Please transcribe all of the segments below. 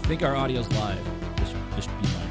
think our audio's live. Just be mindful.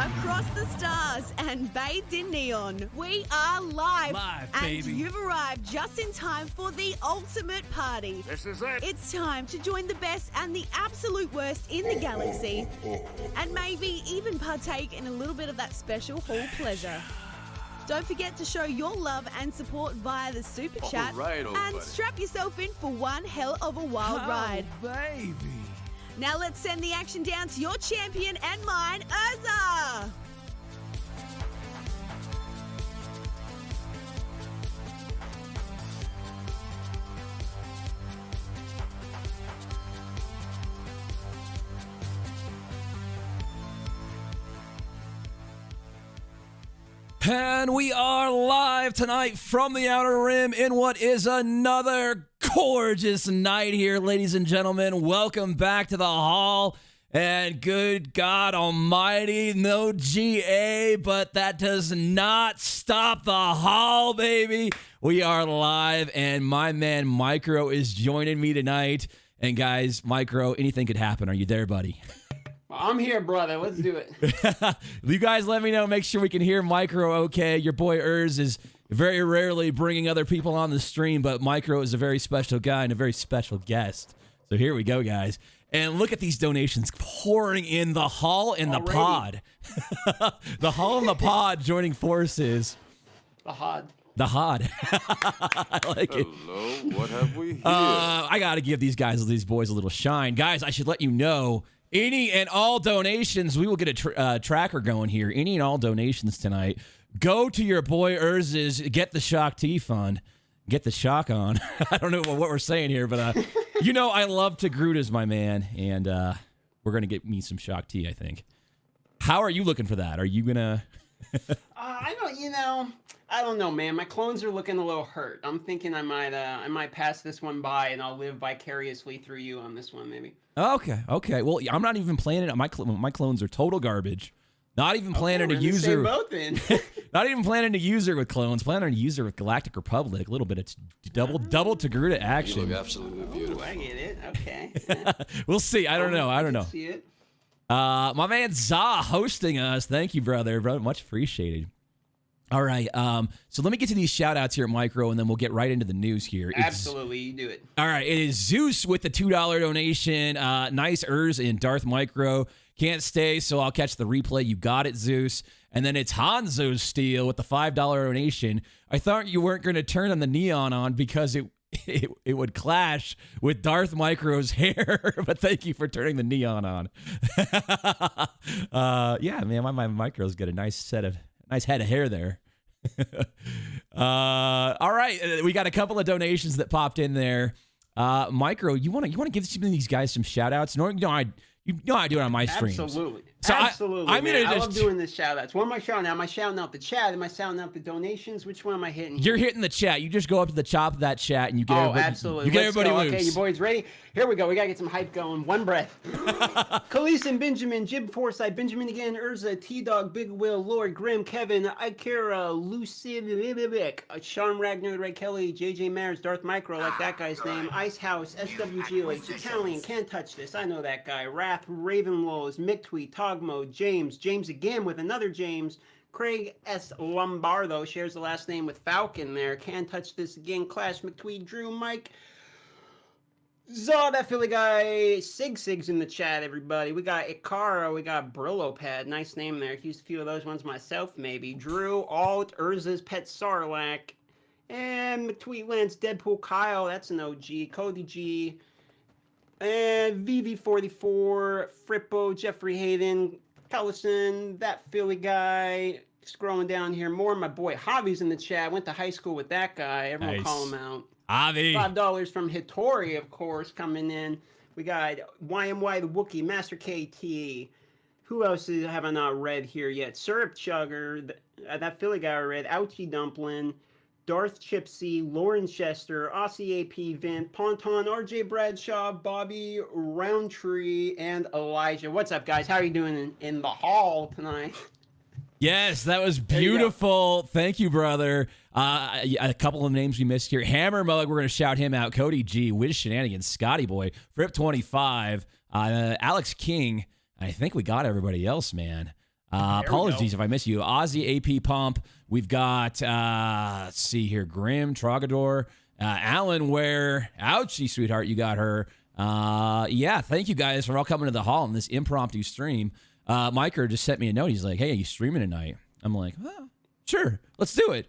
Across the stars and bathed in neon, we are live. Baby. And you've arrived just in time for the ultimate party. This is it. It's time to join the best and the absolute worst in the galaxy. And maybe even partake in a little bit of that special hall pleasure. Don't forget to show your love and support via the super chat. Right, and buddy. strap yourself in for one hell of a wild ride. Baby. Now let's send the action down to your champion and mine, Urza! And we are live tonight from the Outer Rim in what is another gorgeous night here, ladies and gentlemen. Welcome back to the hall. And good God almighty, no GA, but that does not stop the hall, baby. We are live, and my man Micro is joining me tonight. And guys, Micro, anything could happen. Are you there, buddy? I'm here, brother. Let's do it. You guys let me know. Make sure we can hear Micro okay. Your boy Urz is very rarely bringing other people on the stream, but Micro is a very special guy and a very special guest. So here we go, guys. And look at these donations pouring in the hall and the pod. The hall and the pod joining forces. The HOD. The HOD. I like it. Hello, what have we here? I got to give these boys a little shine. Guys, I should let you know, any and all donations, we will get a tracker going here. Any and all donations tonight, go to your boy Urz's Get the Shakti Fund. Get the shock on. I don't know what we're saying here, but you know I love Tagrutas, my man, and we're going to get me some Shakti, I think. How are you looking for that? Are you going to... I don't know, man. My clones are looking a little hurt. I'm thinking I might pass this one by, and I'll live vicariously through you on this one, maybe. Okay. Well, I'm not even planning it. My clones are total garbage. Not even planning to use her. Not even planning to use her with clones. Planning to use her with Galactic Republic. A little bit of double Togruta action. You look absolutely beautiful. Ooh, I get it. Okay. We'll see. I don't know. See it. My man Za hosting us. Thank you, brother. Much appreciated. All right. So let me get to these shout outs here at Micro, and then we'll get right into the news here. Absolutely, you do it. All right. It is Zeus with the $2 donation. Nice in Darth Micro. Can't stay, so I'll catch the replay. You got it, Zeus. And then it's Hanzo Steel with the $5 donation. I thought you weren't going to turn on the neon on because it would clash with Darth Micro's hair, but thank you for turning the neon on. Yeah, man, my Micro's got a nice head of hair there. All right, we got a couple of donations that popped in there. Micro, you want to give some of these guys some shout outs? You know I do it on my streams. Absolutely. So Absolutely. I'm gonna I just love doing the shout outs. What am I shouting out? Am I shouting out the chat? Am I shouting out the donations? Which one am I hitting? You're hitting the chat. You just go up to the top of that chat and you get everybody. Absolutely. You get Let's everybody go. loose. Okay, you boys ready? Here we go. We gotta get some hype going. One breath. Khalees and Benjamin, Jib Forsyth, Benjamin again, Urza, T-Dog, Big Will, Lord Grim, Kevin, Ikera, Lucid, Sean Ragnar, Ray Kelly, JJ Maris, Darth Micro, like that guy's name, Ice House, SWGOH, Italian, Can't Touch This, I know that guy, Wrath, Ravenlows, McTweet, Togmo, James again with another James, Craig S. Lombardo shares the last name with Falcon there, Can't Touch This again, Clash, McTweet, Drew, Mike, Zaw, that Philly guy, Sig's in the chat, everybody. We got Ikara, we got Brillo Pad, nice name there. Used a few of those ones myself, maybe. Drew, Alt, Urza's Pet Sarlacc, and McTweet Lance, Deadpool Kyle, that's an OG, Cody G, and VV44, Frippo, Jeffrey Hayden, Kellison, that Philly guy. Scrolling down here, more. My boy Javi's in the chat. Went to high school with that guy. Everyone Nice. call him out. Javi. $5 from Hitori, of course, coming in. We got YMY the Wookiee, Master KT. Who else have I not read here yet? Syrup Chugger, that Philly guy I read. Ouchie Dumpling, Darth Chipsy, Lauren Chester, Aussie AP Vint, Ponton, RJ Bradshaw, Bobby Roundtree, and Elijah. What's up, guys? How are you doing in the hall tonight? Yes, that was beautiful. Thank you, brother. A couple of names we missed here. Hammer Mug, we're going to shout him out. Cody G, Wiz Shenanigans, Scotty Boy, Frip25, Alex King. I think we got everybody else, man. Apologies if I miss you. Ozzy AP Pump. We've got, let's see here, Grim, Trogador, Alan Ware. Ouchie, sweetheart, you got her. Yeah, thank you guys for all coming to the hall on this impromptu stream. Micro just sent me a note. He's like, hey, are you streaming tonight? I'm like, oh, sure, let's do it.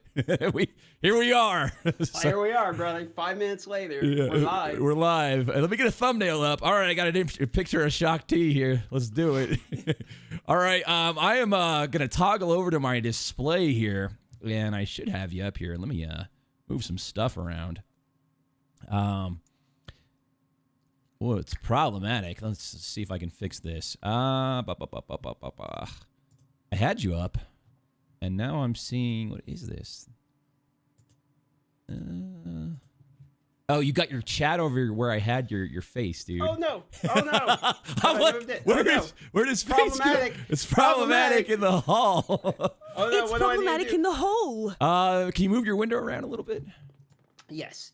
Here we are. So, here we are, brother. 5 minutes later, yeah, we're live. We're live. Let me get a thumbnail up. All right, I got a picture of Shakti here. Let's do it. All right, I am going to toggle over to my display here, and I should have you up here. Let me move some stuff around. Well, it's problematic. Let's see if I can fix this. I had you up, and now I'm seeing, what is this? Oh, you got your chat over where I had your face, dude. Oh, no. Oh, no. I'm like, where does face go? It's problematic in the hall. Oh, no. It's problematic in the hole. Can you move your window around a little bit? Yes.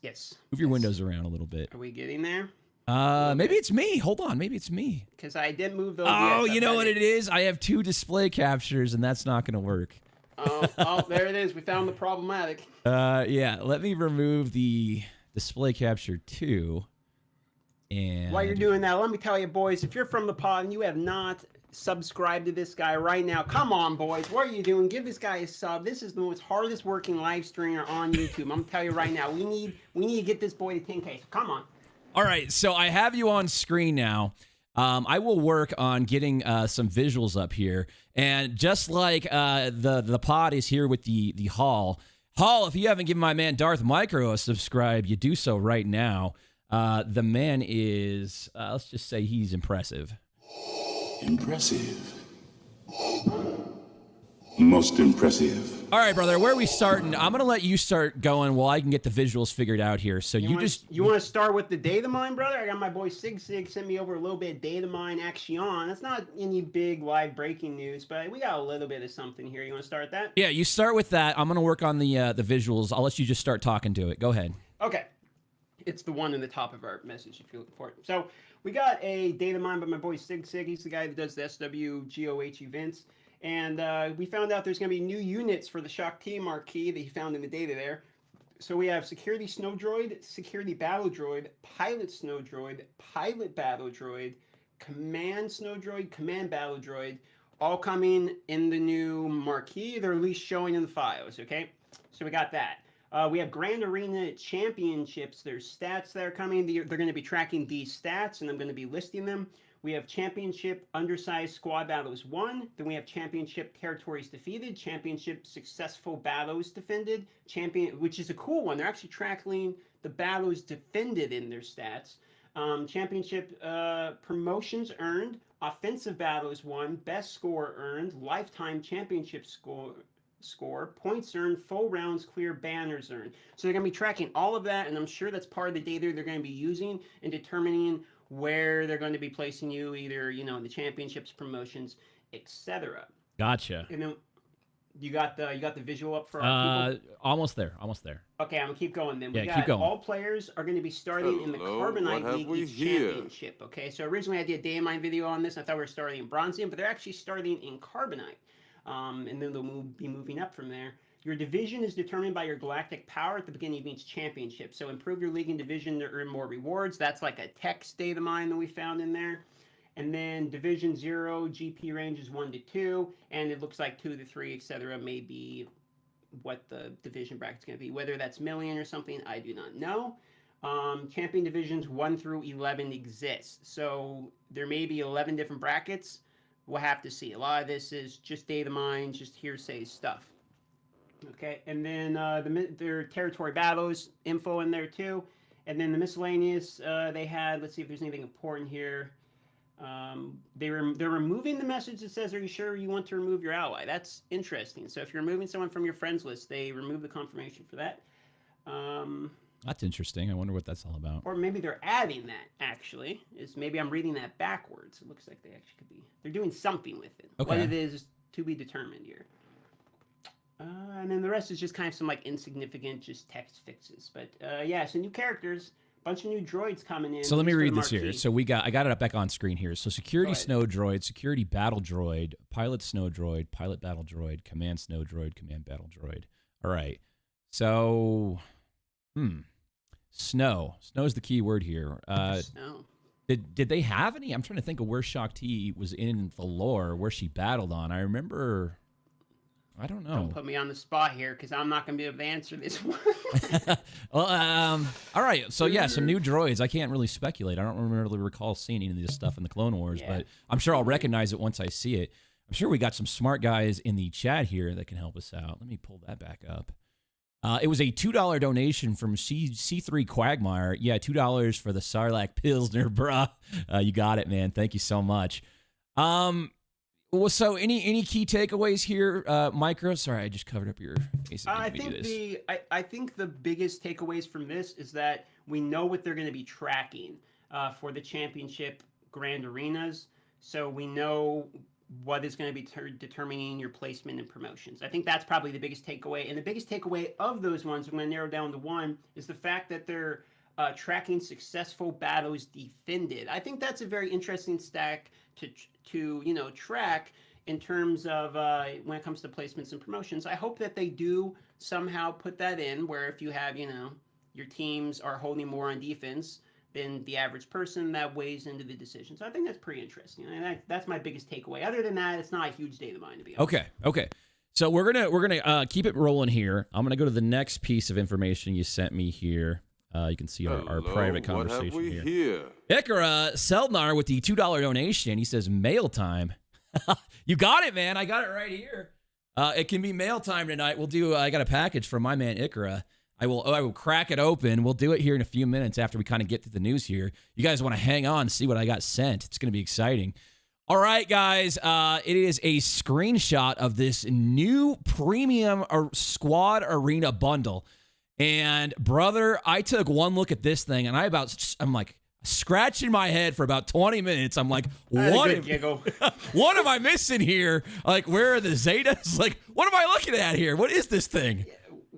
Move your windows around a little bit. Are we getting there? Maybe it's me. Hold on. Maybe it's me. Because I didn't move those. Oh, yet. you know what it is? I have 2 display captures, and that's not going to work. Oh, there it is. We found the problematic. Yeah. Let me remove the display capture 2. And While you're doing that, let me tell you, boys, if you're from the pod and you have not subscribed to this guy right now, come on, boys. What are you doing? Give this guy a sub. This is the most hardest working live streamer on YouTube. I'm going to tell you right now. We need to get this boy to 10K. So come on. All right, so I have you on screen now. I will work on getting some visuals up here, and just like the pod is here with the hall. Hall, if you haven't given my man Darth Micro a subscribe, you do so right now. The man is, let's just say he's impressive. Impressive. Most impressive. All right, brother, where are we starting? I'm going to let you start going while I can get the visuals figured out here. So you want to start with the data mine, brother? I got my boy Sig sent me over a little bit of data mine action. That's not any big live breaking news, but we got a little bit of something here. You want to start with that? Yeah, you start with that. I'm going to work on the visuals. I'll let you just start talking to it. Go ahead. Okay. It's the one in the top of our message if you're looking for it. So we got a data mine by my boy Sig. He's the guy that does the SWGOH events. And we found out there's going to be new units for the Shakti marquee that he found in the data there. So we have Security Snow Droid, Security Battle Droid, Pilot Snow Droid, Pilot Battle Droid, Command Snow Droid, Command Battle Droid, all coming in the new marquee. They're at least showing in the files, okay? So we got that. We have Grand Arena Championships. There's stats that are coming. They're going to be tracking these stats, and I'm going to be listing them. We have Championship Undersized Squad Battles 1. Then we have Championship Territories Defeated, Championship Successful Battles Defended, which is a cool one. They're actually tracking the battles defended in their stats. Championship Promotions Earned, Offensive Battles Won, Best Score Earned, Lifetime Championship Score, Points Earned, Full Rounds Clear, Banners Earned. So they're going to be tracking all of that, and I'm sure that's part of the data they're going to be using in determining where they're going to be placing you, either, you know, the championships, promotions, etc. Gotcha. And then you got the visual up for our people? Almost there. Okay, I'm gonna keep going then. Keep going. All players are going to be starting in the Carbonite League Championship. Okay, so originally I did a Day in Mine video on this. I thought we were starting in Bronzium, but they're actually starting in Carbonite. And then they'll be moving up from there. Your division is determined by your galactic power at the beginning of each championship. So improve your league and division to earn more rewards. That's like a text data mine that we found in there. And then Division 0, GP range is 1 to 2. And it looks like 2 to 3, etc. may be what the division bracket's going to be. Whether that's million or something, I do not know. Champion divisions 1 through 11 exist. So there may be 11 different brackets. We'll have to see. A lot of this is just data mine, just hearsay stuff. Okay, and then their territory battles info in there too. And then the miscellaneous, they had, let's see if there's anything important here. They're removing the message that says, are you sure you want to remove your ally? That's interesting. So if you're removing someone from your friends list, they remove the confirmation for that. That's interesting. I wonder what that's all about. Or maybe they're adding that, actually. Maybe I'm reading that backwards. It looks like they actually could be. They're doing something with it. Okay. What it is to be determined here. And then the rest is just kind of some like insignificant just text fixes. But yeah, so new characters, bunch of new droids coming in. So let me read this here. So I got it up back on screen here. So Security Snow Droid, Security Battle Droid, Pilot Snow Droid, Pilot Battle Droid, Command Snow Droid, Command Battle Droid. All right. So, Snow. Snow is the key word here. Snow. Did they have any? I'm trying to think of where Shakti was in the lore, where she battled on. I remember. I don't know. Don't put me on the spot here, because I'm not going to be able to answer this one. Well, all right. So, yeah, some new droids. I can't really speculate. I don't really recall seeing any of this stuff in the Clone Wars, but I'm sure I'll recognize it once I see it. I'm sure we got some smart guys in the chat here that can help us out. Let me pull that back up. It was a $2 donation from C3 Quagmire. Yeah, $2 for the Sarlacc Pilsner, bruh. You got it, man. Thank you so much. Well, so any key takeaways here, Micro? Sorry, I just covered up your face. I think the biggest takeaways from this is that we know what they're going to be tracking for the championship grand arenas. So we know what is going to be determining your placement and promotions. I think that's probably the biggest takeaway. And the biggest takeaway of those ones, I'm going to narrow down to one, is the fact that they're tracking successful battles defended. I think that's a very interesting stack to track in terms of when it comes to placements and promotions. I hope that they do somehow put that in, where if you have, your teams are holding more on defense than the average person, that weighs into the decision. So I think that's pretty interesting. And that's my biggest takeaway. Other than that, it's not a huge data mine, to be honest. Okay. So we're gonna keep it rolling here. I'm gonna go to the next piece of information you sent me here. You can see our private conversation what have we here. Ikra Seldnar with the $2 donation. He says mail time. You got it, man. I got it right here. It can be mail time tonight. I got a package from my man Ikra. I will crack it open. We'll do it here in a few minutes after we kind of get to the news here. You guys want to hang on and see what I got sent. It's going to be exciting. All right, guys. It is a screenshot of this new premium squad arena bundle. And brother, I took one look at this thing and I'm like scratching my head for about 20 minutes. I'm like, what am I missing here? Like, where are the Zetas? Like, what am I looking at here? What is this thing?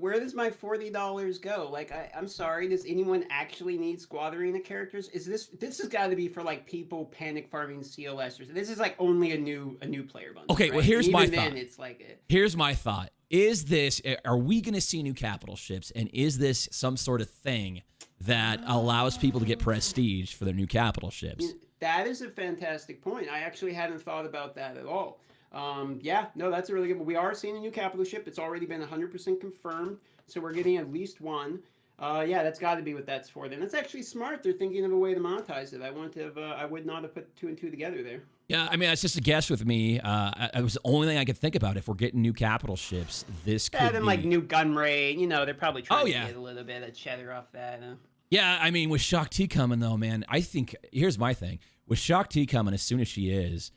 where does my $40 go? Like, I'm sorry, does anyone actually need Squad Arena characters? This has got to be for like people panic farming CLS, or this is like only a new player bundle. Okay, right? well, here's and my even then, thought. it's like Here's my thought. Are we going to see new capital ships, and is this some sort of thing that allows people to get prestige for their new capital ships? That is a fantastic point. I actually hadn't thought about that at all. Yeah, no, that's a really good one. We are seeing a new capital ship. It's already been 100% confirmed, so we're getting at least one. Yeah, that's got to be what that's for. Then that's actually smart. They're thinking of a way to monetize it. I would not have put two and two together there. Yeah, I mean, that's just a guess with me. It was the only thing I could think about. If we're getting new capital ships, this could Yeah, then be... like new gun raid. You know, they're probably trying to yeah. get a little bit of cheddar off that. Yeah, I mean, with Shakti coming, though, man, I think... Here's my thing. With Shakti coming, as soon as she is...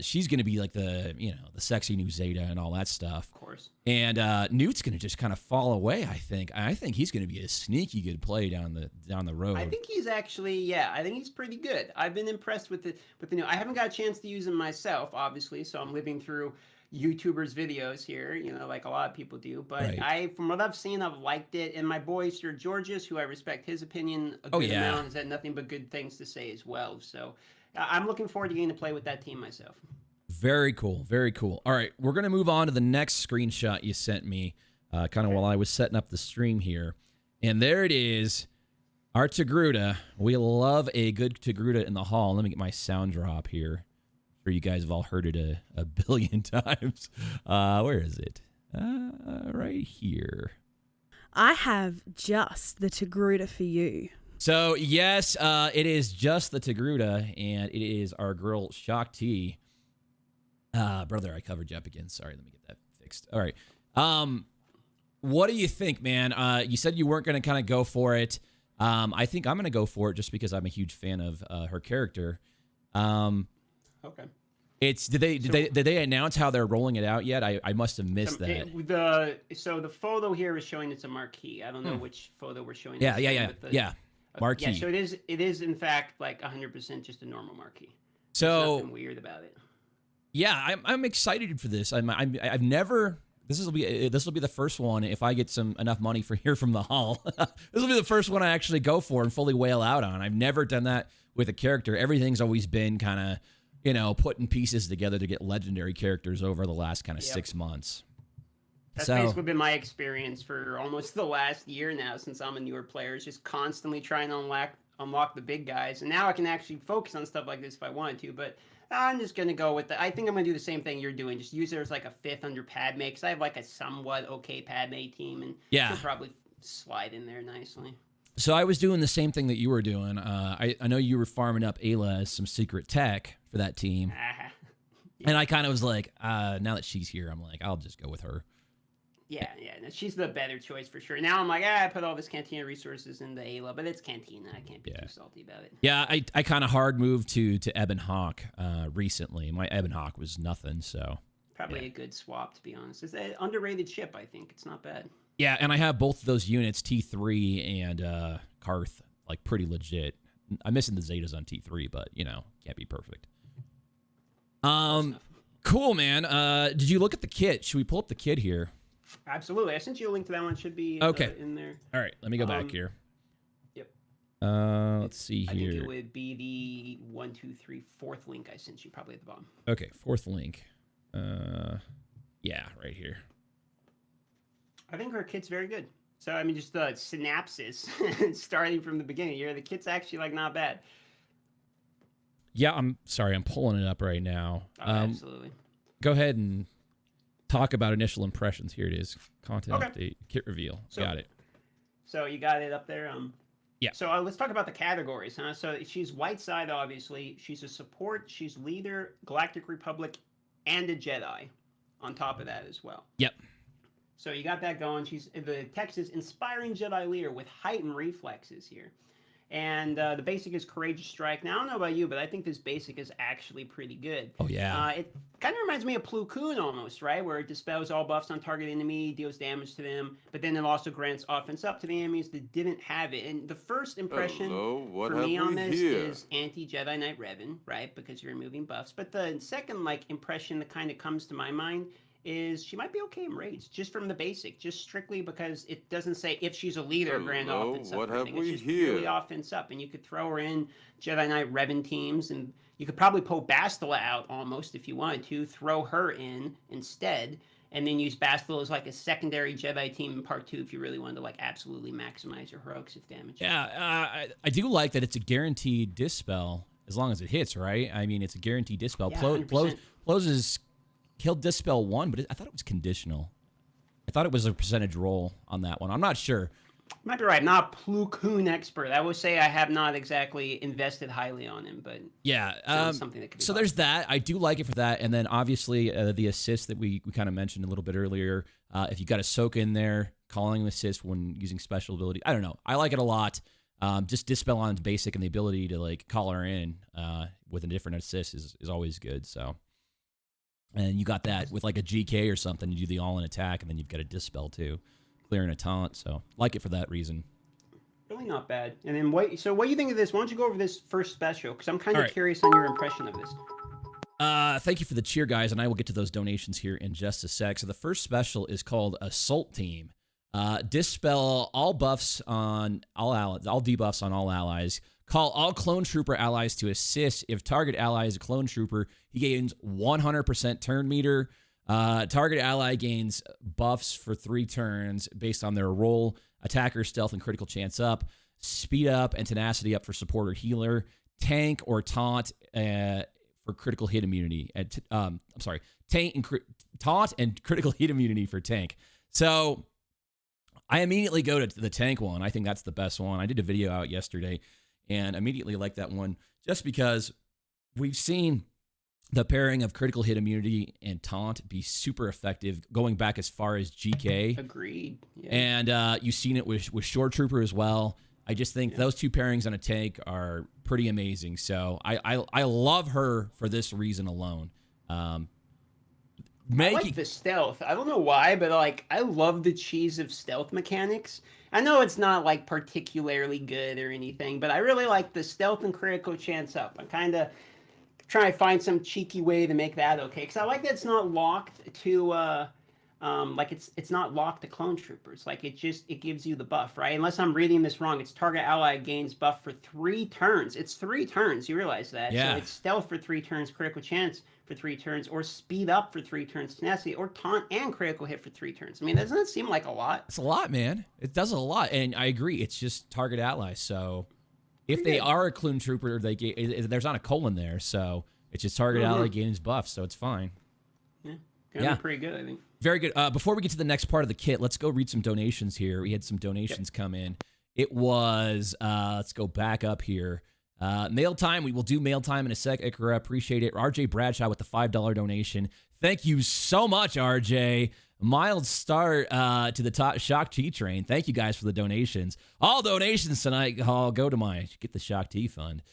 she's going to be like the sexy new Zeta and all that stuff. Of course. And Newt's going to just kind of fall away, I think. I think he's going to be a sneaky good play down the road. I think he's actually, I think he's pretty good. I've been impressed with the new. I haven't got a chance to use him myself, obviously, so I'm living through YouTubers' videos here, like a lot of people do. But Right. from what I've seen, I've liked it. And my boy, Sir Georges, who I respect his opinion a good amount, has had nothing but good things to say as well. So I'm looking forward to getting to play with that team myself. Very cool. Very cool. All right, we're going to move on to the next screenshot you sent me kind of while I was setting up the stream here. And there it is, our Togruta. We love a good Togruta in the hall. Let me get my sound drop here. I'm sure you guys have all heard it a billion times. Where is it? Right here. I have just the Togruta for you. So, yes, it is just the Togruta, and it is our girl Shakti. Brother, I covered you up again. Sorry, let me get that fixed. All right. What do you think, man? You said you weren't going to kind of go for it. I think I'm going to go for it just because I'm a huge fan of her character. Okay. Did they announce how they're rolling it out yet? I must have missed that. So the photo here is showing it's a marquee. I don't know which photo we're showing. Yeah. Marquee. Yeah, so it is in fact like 100% just a normal marquee. So there's nothing weird about it. Yeah, I'm excited for this. I've never. This will be the first one if I get enough money for here from the hall. This will be the first one I actually go for and fully whale out on. I've never done that with a character. Everything's always been kind of putting pieces together to get legendary characters over the last kind of 6 months. That's basically been my experience for almost the last year now since I'm a newer player. Is just constantly trying to unlock the big guys, and now I can actually focus on stuff like this if I wanted to. But I'm just gonna go with I think I'm gonna do the same thing you're doing. Just use it as like a fifth under Padme, because I have like a somewhat okay Padme team, and she'll probably slide in there nicely. So I was doing the same thing that you were doing. I know you were farming up Ayla as some secret tech for that team, and I kind of was like, now that she's here, I'm like, I'll just go with her. Yeah, no, she's the better choice for sure. Now I'm like, I put all this Cantina resources into Ayla, but it's Cantina. I can't be too salty about it. Yeah, I kind of hard moved to Ebon Hawk recently. My Ebon Hawk was nothing, so probably a good swap, to be honest. It's an underrated ship, I think. It's not bad. Yeah, and I have both of those units, T3 and Karth, like pretty legit. I'm missing the Zetas on T3, but can't be perfect. Cool, man. Did you look at the kit? Should we pull up the kit here? Absolutely. I sent you a link to that one. It should be in there. All right, let me go back here. Yep. Let's see here. I think it would be the 1, 2, 3, 4th link I sent you, probably at the bottom. Okay, 4th link. Yeah, right here. I think her kit's very good. So, I mean, just the synapses starting from the beginning here. The kit's actually, like, not bad. Yeah, I'm sorry. I'm pulling it up right now. Absolutely. Go ahead and talk about initial impressions. Here it is. Content update. Kit reveal. Got it. So, you got it up there? Yeah. So, let's talk about the categories, huh? So, she's white side, obviously. She's a support. She's leader, Galactic Republic, and a Jedi on top of that as well. Yep. So you got that going. The text is inspiring Jedi leader with heightened reflexes here. And the basic is Courageous Strike. Now, I don't know about you, but I think this basic is actually pretty good. Oh, yeah. It kind of reminds me of Plo Koon almost, right? Where it dispels all buffs on target enemy, deals damage to them, but then it also grants offense up to the enemies that didn't have it. And the first impression for me on this is anti-Jedi Knight Revan, right? Because you're removing buffs. But the second impression that kind of comes to my mind is she might be okay in raids, just from the basic, just strictly because it doesn't say if she's a leader or grand Hello, offense up. what or have anything. we It's just purely here? offense up, and you could throw her in Jedi Knight Revan teams, and you could probably pull Bastila out almost if you wanted to, throw her in instead, and then use Bastila as like a secondary Jedi team in part 2 if you really wanted to like absolutely maximize your heroics if damage. Yeah, I do like that it's a guaranteed dispel as long as it hits, right? I mean, it's a guaranteed dispel. Yeah, 100%. Ploz's killed dispel 1, but I thought it was conditional. I thought it was a percentage roll on that one. I'm not sure. Might be right. I'm not a Plo Koon expert. I would say I have not exactly invested highly on him, but Yeah, something that could be so possible. there's that. I do like it for that, and then obviously the assist that we kind of mentioned a little bit earlier. If you got Ahsoka in there, calling assist when using special ability, I don't know. I like it a lot. Just dispel on basic and the ability to like call her in with a different assist is always good. So, and you got that with like a GK or something. You do the all-in attack, and then you've got a dispel too, clearing a taunt. So, like it for that reason. Really not bad. And then what do you think of this? Why don't you go over this first special? Because I'm kind of All right. curious on your impression of this. Thank you for the cheer, guys, and I will get to those donations here in just a sec. So the first special is called Assault Team. Dispel all buffs on all allies, all debuffs on all allies. Call all clone trooper allies to assist. If target ally is a clone trooper, he gains 100% turn meter. Target ally gains buffs for 3 turns based on their role. Attacker, stealth, and critical chance up. Speed up and tenacity up for support or healer. Tank or taunt for critical hit immunity. Taunt and critical hit immunity for tank. So I immediately go to the tank one. I think that's the best one. I did a video out yesterday and immediately liked that one just because we've seen the pairing of critical hit immunity and taunt be super effective going back as far as GK. Agreed. Yeah. And you've seen it with Shore Trooper as well. I just think those two pairings on a tank are pretty amazing. So I love her for this reason alone. I like the stealth. I don't know why, but like I love the cheese of stealth mechanics. I know it's not like particularly good or anything, but I really like the stealth and critical chance up. I'm kind of trying to find some cheeky way to make that okay, because I like that it's not locked to like it's not locked to clone troopers. Like it gives you the buff, right? Unless I'm reading this wrong, it's target ally gains buff for 3 turns. It's 3 turns. You realize that? Yeah. So it's stealth for 3 turns, critical chance for 3 turns, or speed up for 3 turns, tenacity, or taunt and critical hit for 3 turns. I mean, doesn't it seem like a lot? It's a lot, man. It does a lot, and I agree. It's just target allies. So if they are a clone trooper, there's not a colon there, so it's just target ally gains buff, so it's fine. Yeah, pretty good, I think. Very good. Before we get to the next part of the kit, let's go read some donations here. We had some donations come in. It was, let's go back up here. Mail time. We will do mail time in a sec. Ikra, appreciate it. RJ Bradshaw with the $5 donation. Thank you so much, RJ. Mild start to the top Shock T train. Thank you guys for the donations. All donations tonight all go to my Get the Shock T fund.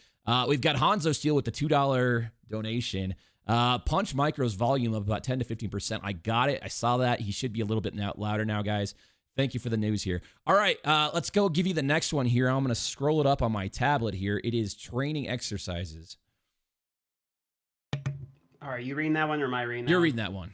We've got Hanzo Steel with the $2 donation. Punch Micro's volume of about 10 to 15%. I got it. I saw that. He should be a little bit louder now, guys. Thank you for the news here. All right, let's go give you the next one here. I'm going to scroll it up on my tablet here. It is training exercises. All right, you reading that one or am I reading that You're one? reading that one.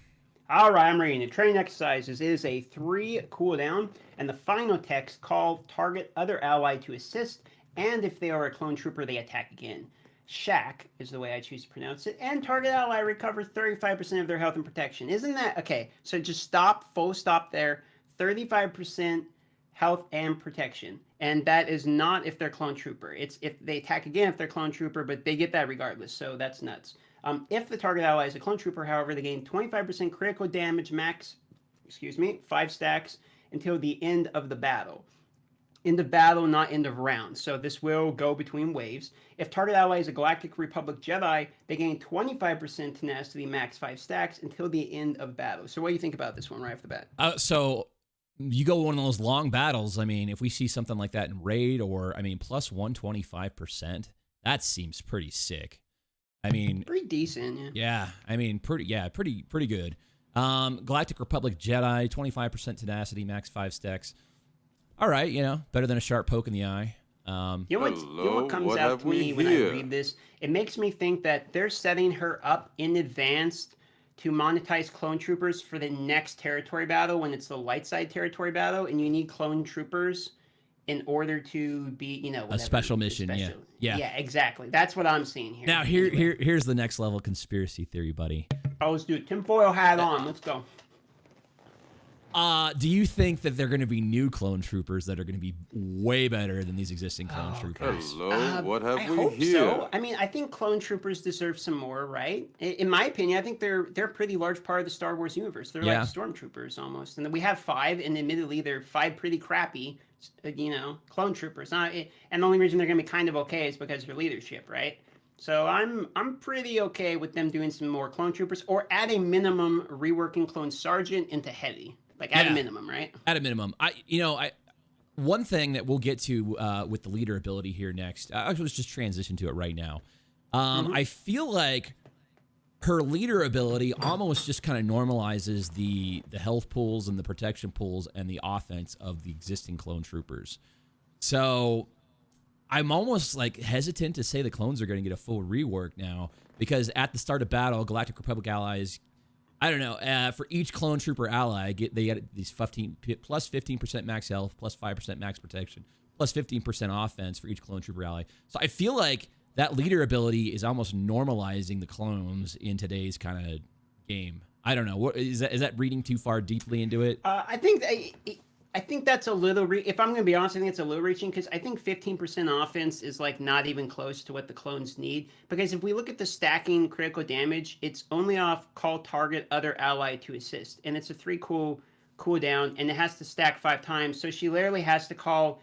All right, I'm reading it. Training exercises is a 3 cooldown, and the final text called target other ally to assist, and if they are a clone trooper, they attack again. Shaq is the way I choose to pronounce it, and target ally recovers 35% of their health and protection. Isn't that okay? So just full stop there. 35% health and protection, and that is not if they're clone trooper. It's if they attack again if they're clone trooper, but they get that regardless. So that's nuts. If the target ally is a clone trooper, however, they gain 25% critical damage max. 5 stacks until the end of the battle. End of battle, not end of round. So this will go between waves. If target ally is a Galactic Republic Jedi, they gain 25% tenacity, max 5 stacks until the end of battle. So what do you think about this one right off the bat? So you go one of those long battles. I mean, if we see something like that in raid, or I mean, plus 125%, that seems pretty sick. I mean, pretty decent, yeah. Yeah, I mean, pretty good. Galactic Republic Jedi, 25% tenacity, max 5 stacks. All right, better than a sharp poke in the eye. You know what comes out to me when I read this? It makes me think that they're setting her up in advance to monetize clone troopers for the next territory battle when it's the light side territory battle, and you need clone troopers in order to be, whatever, a special mission. Yeah, yeah, exactly. That's what I'm seeing here. Now here's the next level conspiracy theory, buddy. Oh, let's do it. Tinfoil hat on. Let's go. Do you think that they're going to be new clone troopers that are going to be way better than these existing clone troopers? Hello, what have I we hope here? so. I mean, I think clone troopers deserve some more, right? In my opinion, I think they're a pretty large part of the Star Wars universe. They're like stormtroopers almost, and then we have 5, and admittedly, they're 5 pretty crappy, clone troopers. And the only reason they're going to be kind of okay is because of their leadership, right? So I'm pretty okay with them doing some more clone troopers, or at a minimum, reworking clone sergeant into heavy. Like at a minimum, right? At a minimum. One thing that we'll get to with the leader ability here next, I was just transition to it right now. I feel like her leader ability almost just kind of normalizes the health pools and the protection pools and the offense of the existing clone troopers. So I'm almost like hesitant to say the clones are going to get a full rework now, because at the start of battle, Galactic Republic allies, I don't know, for each clone trooper ally, they get these 15% max health, plus 5% max protection, plus 15% offense for each clone trooper ally. So I feel like that leader ability is almost normalizing the clones in today's kind of game. I don't know. What is that reading too far deeply into it? I think that's a little. If I'm going to be honest, I think it's a little reaching, because I think 15% offense is like not even close to what the clones need. Because if we look at the stacking critical damage, it's only off call target other ally to assist, and it's a 3 cooldown, and it has to stack 5 times. So she literally has to call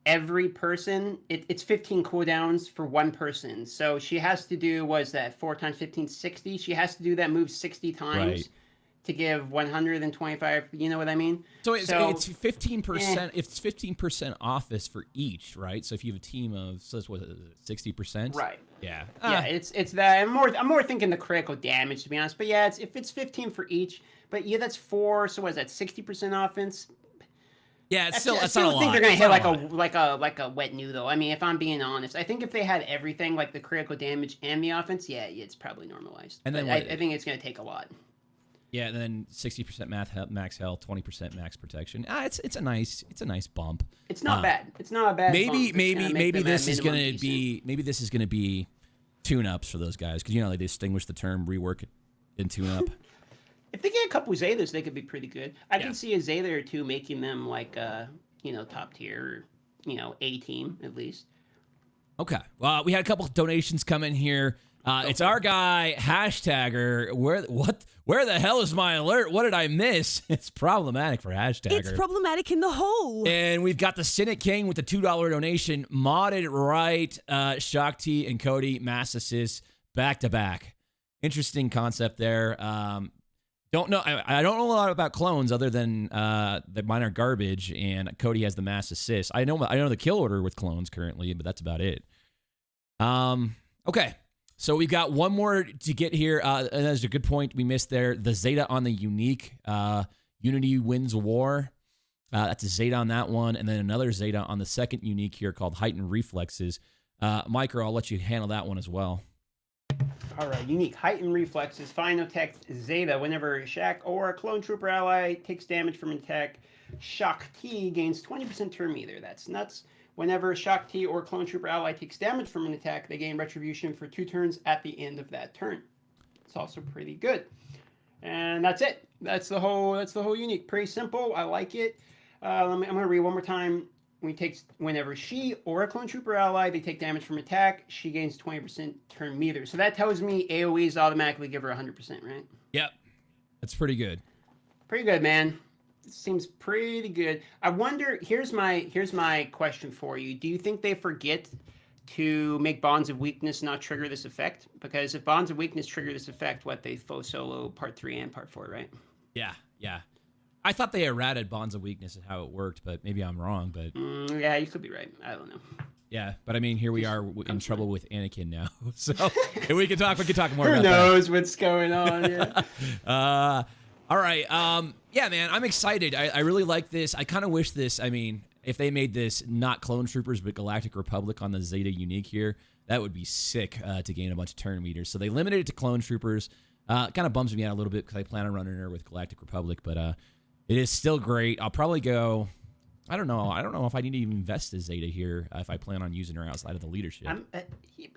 every person. It's 15 cooldowns for one person. So she has to do, what is that, 4 times 15, 60? She has to do that move 60 times. Right. To give 125, you know what I mean? So it's 15%. It's 15% office for each, right? So if you have a team of, so that's what, 60%? Right. Yeah. Yeah, it's that. I'm more thinking the critical damage, to be honest. But yeah, if it's 15 for each. But yeah, that's 4. So what is that? 60% offense. Yeah, it's still. I It's not a still think lot. they're gonna It's hit not like a wet noodle. I mean, if I'm being honest, I think if they had everything, like the critical damage and the offense, yeah, it's probably normalized. And then I think it's gonna take a lot. Yeah, and then 60% max health, 20% max protection. It's a nice bump. It's not bad. It's not a bad. Maybe this is gonna decent. be tune-ups for those guys, because they distinguish the term rework and tune-up. If they get a couple Zetas, they could be pretty good. I can see a Zeta or 2 making them like top tier, A team at least. Okay. Well, we had a couple donations come in here. It's our guy, Hashtagger. Where the hell is my alert? What did I miss? It's problematic for Hashtagger. It's problematic in the hole. And we've got the Cynic King with the $2 donation. Modded right. Shakti and Cody, mass assists, back to back. Interesting concept there. Don't know. I don't know a lot about clones other than that mine are garbage, and Cody has the mass assist. I know the kill order with clones currently, but that's about it. Okay. So we've got one more to get here, and that's a good point we missed there. The Zeta on the unique. Unity wins war. That's a Zeta on that one, and then another Zeta on the second unique here called Heightened Reflexes. Micro, I'll let you handle that one as well. All right, unique Heightened Reflexes. Final text Zeta. Whenever a Shaq or a clone trooper ally takes damage from an attack, Shakti gains 20% turn meter. That's nuts. Whenever Shakti or clone trooper ally takes damage from an attack, they gain retribution for 2 turns at the end of that turn. It's also pretty good. And that's it. That's the whole unique. Pretty simple. I like it. I'm going to read one more time. Whenever she or a clone trooper ally, they take damage from attack, she gains 20% turn meter. So that tells me AoEs automatically give her 100%, right? Yep. That's pretty good. Pretty good, man. Seems pretty good. I wonder, here's my question for you. Do you think they forget to make Bonds of Weakness not trigger this effect? Because if Bonds of Weakness trigger this effect, they faux solo part 3 and part 4, right? Yeah. I thought they errated Bonds of Weakness and how it worked, but maybe I'm wrong. But yeah, you could be right. I don't know. Yeah, but I mean, here we are in trouble with Anakin now. So we can talk more about that. Who knows what's going on? Yeah. All right. Yeah, man, I'm excited. I really like this. I kind of wish this, if they made this not Clone Troopers, but Galactic Republic on the Zeta Unique here, that would be sick to gain a bunch of turn meters. So they limited it to Clone Troopers. Kind of bums me out a little bit because I plan on running her with Galactic Republic, but it is still great. I'll probably go. I don't know. I don't know if I need to even invest as Zeta here if I plan on using her outside of the leadership.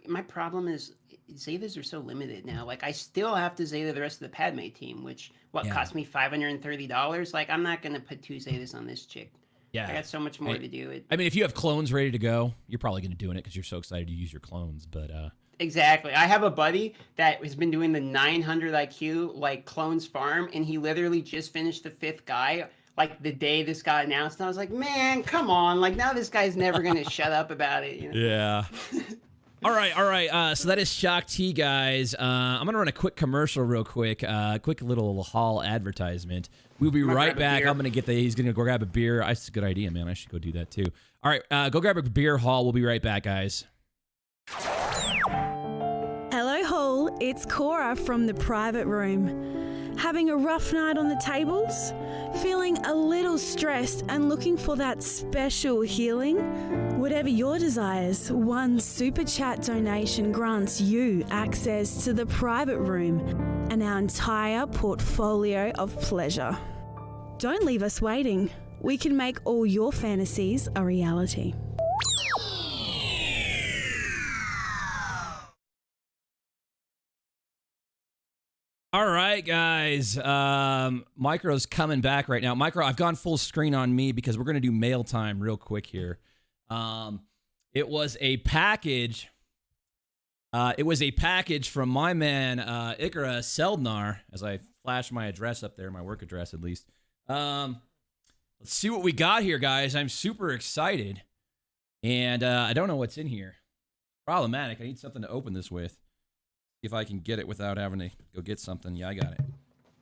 My problem is Zetas are so limited now. Like, I still have to Zeta the rest of the Padme team, which cost me $530. Like, I'm not gonna put 2 Zetas on this chick. Yeah, I got so much more to do. I mean, if you have clones ready to go, you're probably gonna do it because you're so excited to use your clones. But exactly, I have a buddy that has been doing the 900 IQ like clones farm, and he literally just finished the 5th guy. Like the day this got announced, and I was like, man, come on. Like now this guy's never going to shut up about it. You know? Yeah. All right. So that is Shakti, guys. I'm going to run a quick commercial real quick. Quick little haul advertisement. We'll be right back. I'm going to get he's going to go grab a beer. That's a good idea, man. I should go do that too. All right. Go grab a beer haul. We'll be right back, guys. Hello, Hall. It's Kora from the private room. Having a rough night on the tables? Feeling a little stressed and looking for that special healing? Whatever your desires, one super chat donation grants you access to the private room and our entire portfolio of pleasure. Don't leave us waiting. We can make all your fantasies a reality. All right, guys. Micro's coming back right now. Micro, I've gone full screen on me because we're going to do mail time real quick here. It was a package. It was a package from my man, Ikra Seldnar, as I flash my address up there, my work address at least. Let's see what we got here, guys. I'm super excited. And I don't know what's in here. Problematic. I need something to open this with. If I can get it without having to go get something. Yeah, I got it. You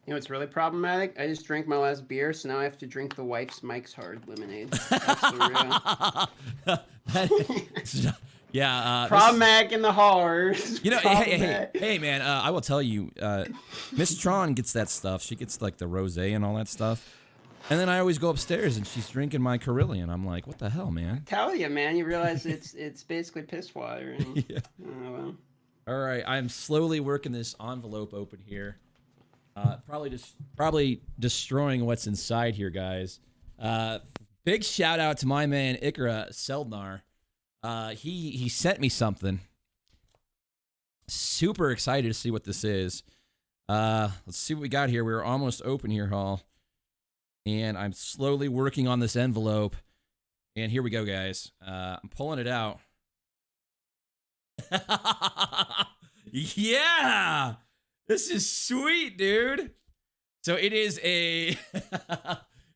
know what's really problematic? I just drank my last beer, so now I have to drink the wife's Mike's Hard lemonade. That's the real. Yeah. Problematic in the horrors. You know, hey, man, I will tell you, Miss Tron gets that stuff. She gets, like, the rosé and all that stuff. And then I always go upstairs, and she's drinking my Carillion. I'm like, what the hell, man? Tell you, man. You realize it's basically piss water. And, yeah. Oh, well. All right, I'm slowly working this envelope open here. Probably destroying what's inside here, guys. Big shout out to my man Ikra Seldnar. He sent me something. Super excited to see what this is. Let's see what we got here. We're almost open here, Hall. And I'm slowly working on this envelope. And here we go, guys. I'm pulling it out. Yeah, this is sweet, dude. So it is a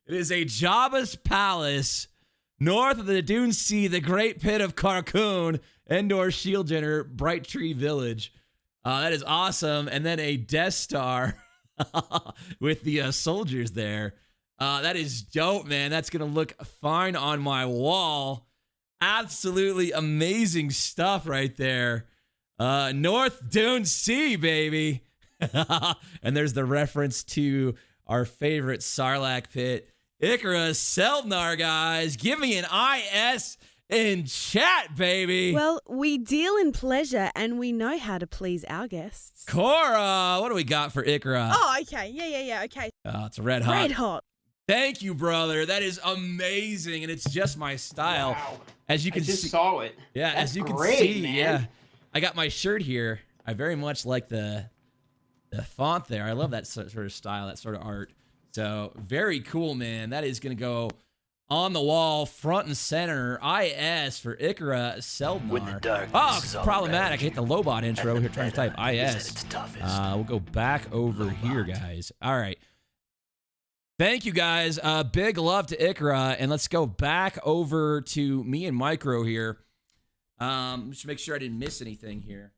Jabba's palace north of the Dune Sea, the Great Pit of Carcoon, Endor Shield Jenner, Bright Tree Village. That is awesome. And then a Death Star with the soldiers there. That is dope, man. That's gonna look fine on my wall. Absolutely amazing stuff right there. North Dune Sea, baby. And there's the reference to our favorite Sarlacc pit. Ikra Seldnar, guys. Give me an IS in chat, baby. Well, we deal in pleasure and we know how to please our guests. Kora, what do we got for Ikra? Oh, okay. Yeah, okay. It's a red hot. Red hot. Thank you, brother. That is amazing, and it's just my style. Wow. As you can see, saw it. Yeah, That's as you great, can see, man. yeah. I got my shirt here. I very much like the font there. I love that sort of style, that sort of art. So very cool, man. That is gonna go on the wall, front and center. IS for Ikra Seldnar. Oh, it's problematic. I hit the Lobot intro here trying to type IS. We'll go back over here, guys. All right. Thank you, guys. Big love to Ikra, and let's go back over to me and Micro here. Just make sure I didn't miss anything here.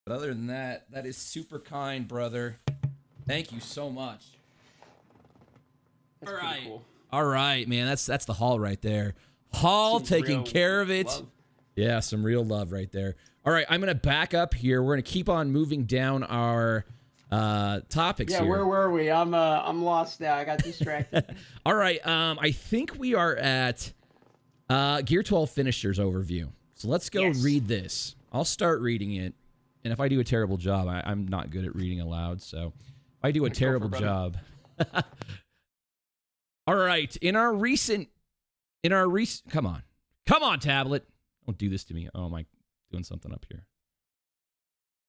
But other than that, that is super kind, brother. Thank you so much. That's pretty cool. All right, man. That's the haul right there. Haul taking care of it. Love. Yeah, some real love right there. All right, I'm gonna back up here. We're gonna keep on moving down our topics here. Yeah, where were we? I'm lost now. I got distracted. All right, I think we are at Gear 12 Finishers overview. So let's go read this. I'll start reading it. And if I do a terrible job, I'm not good at reading aloud. So if I do a terrible job. All right. In our recent, come on, tablet. Don't do this to me. Oh, am I doing something up here?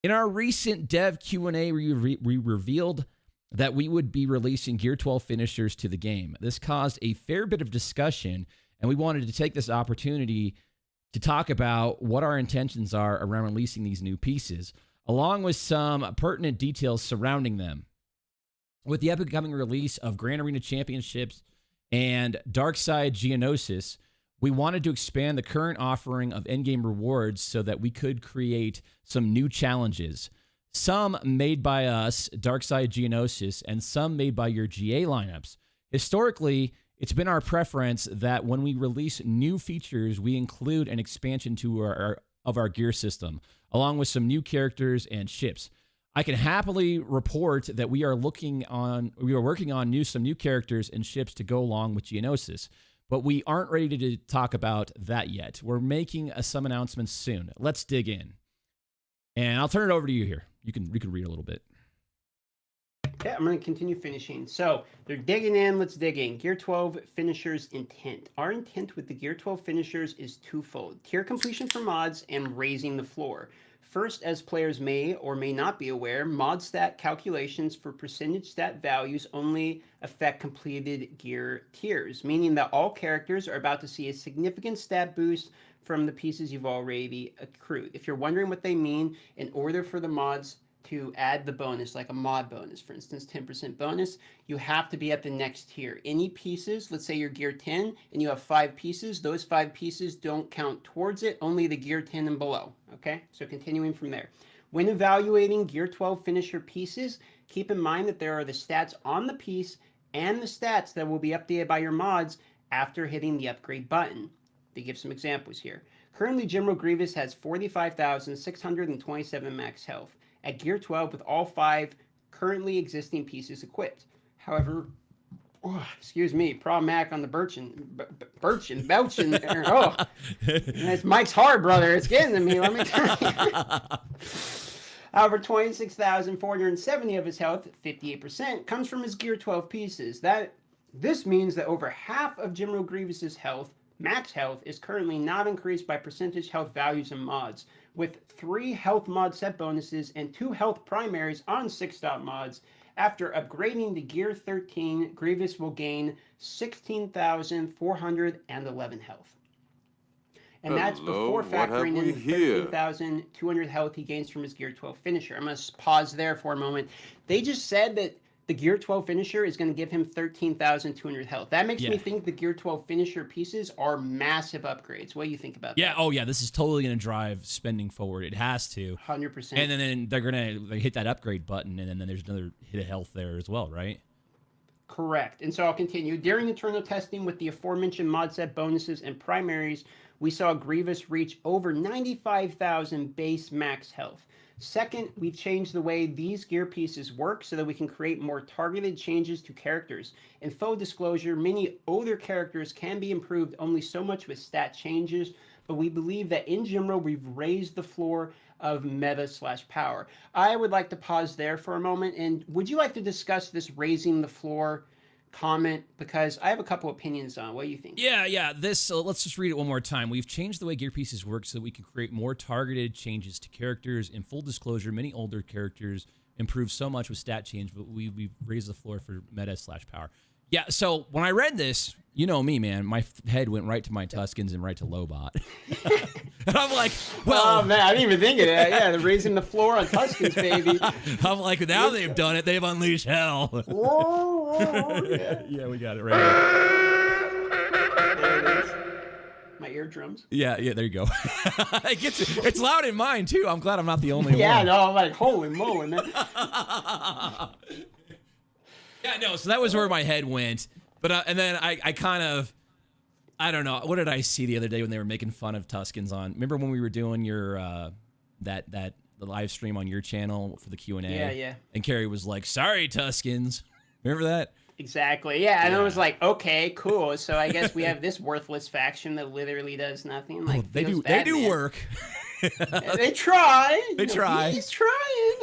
In our recent dev Q&A, we revealed that we would be releasing Gear 12 finishers to the game. This caused a fair bit of discussion, and we wanted to take this opportunity to talk about what our intentions are around releasing these new pieces, along with some pertinent details surrounding them. With the upcoming release of Grand Arena Championships and Darkside Geonosis, we wanted to expand the current offering of endgame rewards so that we could create some new challenges. Some made by us, Darkside Geonosis, and some made by your GA lineups. Historically, it's been our preference that when we release new features, we include an expansion to our gear system, along with some new characters and ships. I can happily report that we are working on some new characters and ships to go along with Geonosis, but we aren't ready to talk about that yet. We're making some announcements soon. Let's dig in. And I'll turn it over to you here. You can read a little bit. Yeah, I'm going to continue finishing. So they're digging in. Let's dig in. Gear 12 finishers intent. Our intent with the Gear 12 finishers is twofold: tier completion for mods and raising the floor. First, as players may or may not be aware, mod stat calculations for percentage stat values only affect completed gear tiers, meaning that all characters are about to see a significant stat boost from the pieces you've already accrued. If you're wondering what they mean, in order for the mods to add the bonus, like a mod bonus, for instance, 10% bonus, you have to be at the next tier. Any pieces, let's say you're gear 10 and you have 5 pieces, those 5 pieces don't count towards it, only the gear 10 and below, okay? So continuing from there. When evaluating gear 12 finisher pieces, keep in mind that there are the stats on the piece and the stats that will be updated by your mods after hitting the upgrade button. They give some examples here. Currently, General Grievous has 45,627 max health at Gear 12 with all 5 currently existing pieces equipped. However, excuse me, problematic on the Belchin. Oh, that's Mike's hard, brother. It's getting to me, let me tell you. However, 26,470 of his health, 58%, comes from his Gear 12 pieces. This means that over half of General Grievous's health, max health, is currently not increased by percentage health values and mods. With 3 health mod set bonuses and 2 health primaries on 6-dot mods, after upgrading to Gear 13, Grievous will gain 16,411 health. And that's before factoring in the 13,200 health he gains from his Gear 12 finisher. I'm going to pause there for a moment. They just said that the Gear 12 finisher is going to give him 13,200 health. That makes me think the Gear 12 finisher pieces are massive upgrades. What do you think about that? Yeah, oh yeah, this is totally going to drive spending forward. It has to. 100%. And then they're going to hit that upgrade button, and then there's another hit of health there as well, right? Correct. And so I'll continue. During internal testing with the aforementioned mod set bonuses and primaries, we saw Grievous reach over 95,000 base max health. Second, we've changed the way these gear pieces work so that we can create more targeted changes to characters. In full disclosure, many older characters can be improved only so much with stat changes, but we believe that in general, we've raised the floor of meta/power. I would like to pause there for a moment, and would you like to discuss this raising the floor comment? Because I have a couple opinions on it. What do you think? Yeah. Let's just read it one more time. We've changed the way gear pieces work so that we can create more targeted changes to characters. In full disclosure, many older characters improve so much with stat change, but we've raised the floor for meta/power. Yeah, so when I read this, you know me, man, my head went right to my Tuskens and right to Lobot. And I'm like, well... Oh, man, I didn't even think of that. Yeah, they're raising the floor on Tuskens, baby. I'm like, now they've done it. They've unleashed hell. Whoa, yeah, we got it right here. There it is. My eardrums. Yeah, there you go. It's loud in mine, too. I'm glad I'm not the only one. Yeah, no, I'm like, holy moly, man. Yeah, no, so that was where my head went. But and then I kind of, I don't know, what did I see the other day when they were making fun of Tuskens on? Remember when we were doing your the live stream on your channel for the Q&A? Yeah. And Carrie was like, "Sorry, Tuskens." Remember that? Exactly. Yeah, and I was like, okay, cool. So I guess we have this worthless faction that literally does nothing. Like, they do man. work. They try. They try. He's trying.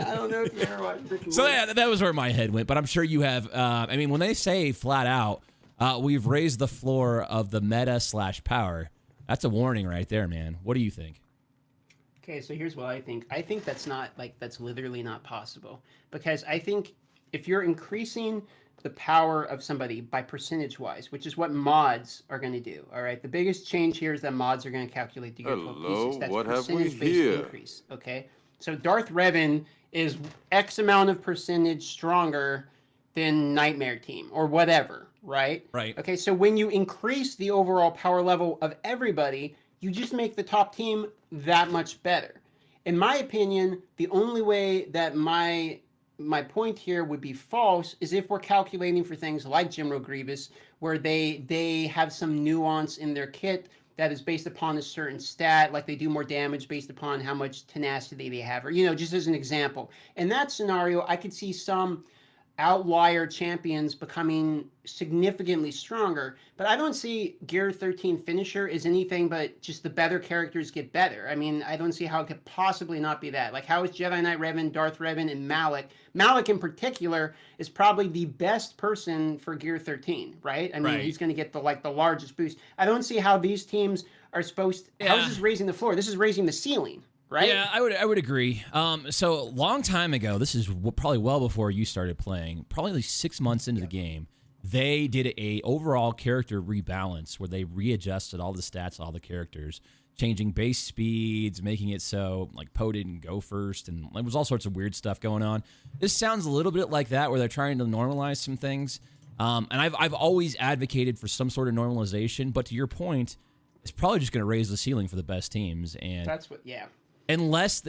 I don't know if you ever watched Rick and So Morty. yeah, that was where my head went. But I'm sure you have. I mean, when they say flat out, we've raised the floor of the meta/power. That's a warning right there, man. What do you think? Okay, so here's what I think. I think that's that's literally not possible. Because I think if you're increasing the power of somebody by percentage-wise, which is what mods are going to do, all right? The biggest change here is that mods are going to calculate the Hello, pieces. That's what have we percentage-based here? increase, okay? So Darth Revan is X amount of percentage stronger than Nightmare Team or whatever, right? Right. Okay, so when you increase the overall power level of everybody, you just make the top team that much better. In my opinion, the only way that my point here would be false is if we're calculating for things like General Grievous, where they have some nuance in their kit that is based upon a certain stat, like they do more damage based upon how much tenacity they have, or, just as an example. In that scenario, I could see some outlier champions becoming significantly stronger, but I don't see Gear 13 finisher as anything but just the better characters get better. I mean, I don't see how it could possibly not be that. Like, how is Jedi Knight Revan, Darth Revan, and Malik in particular is probably the best person for Gear 13, right? I mean, Right. he's going to get the largest boost. I don't see how these teams are supposed to, how is this raising the floor? This is raising the ceiling. Right? Yeah, I would agree. So a long time ago, this is probably well before you started playing, probably like 6 months into the game, they did a overall character rebalance where they readjusted all the stats, all the characters, changing base speeds, making it so like Poe didn't go first, and there was all sorts of weird stuff going on. This sounds a little bit like that, where they're trying to normalize some things. And I've always advocated for some sort of normalization, but to your point, it's probably just going to raise the ceiling for the best teams. And That's what, yeah. Unless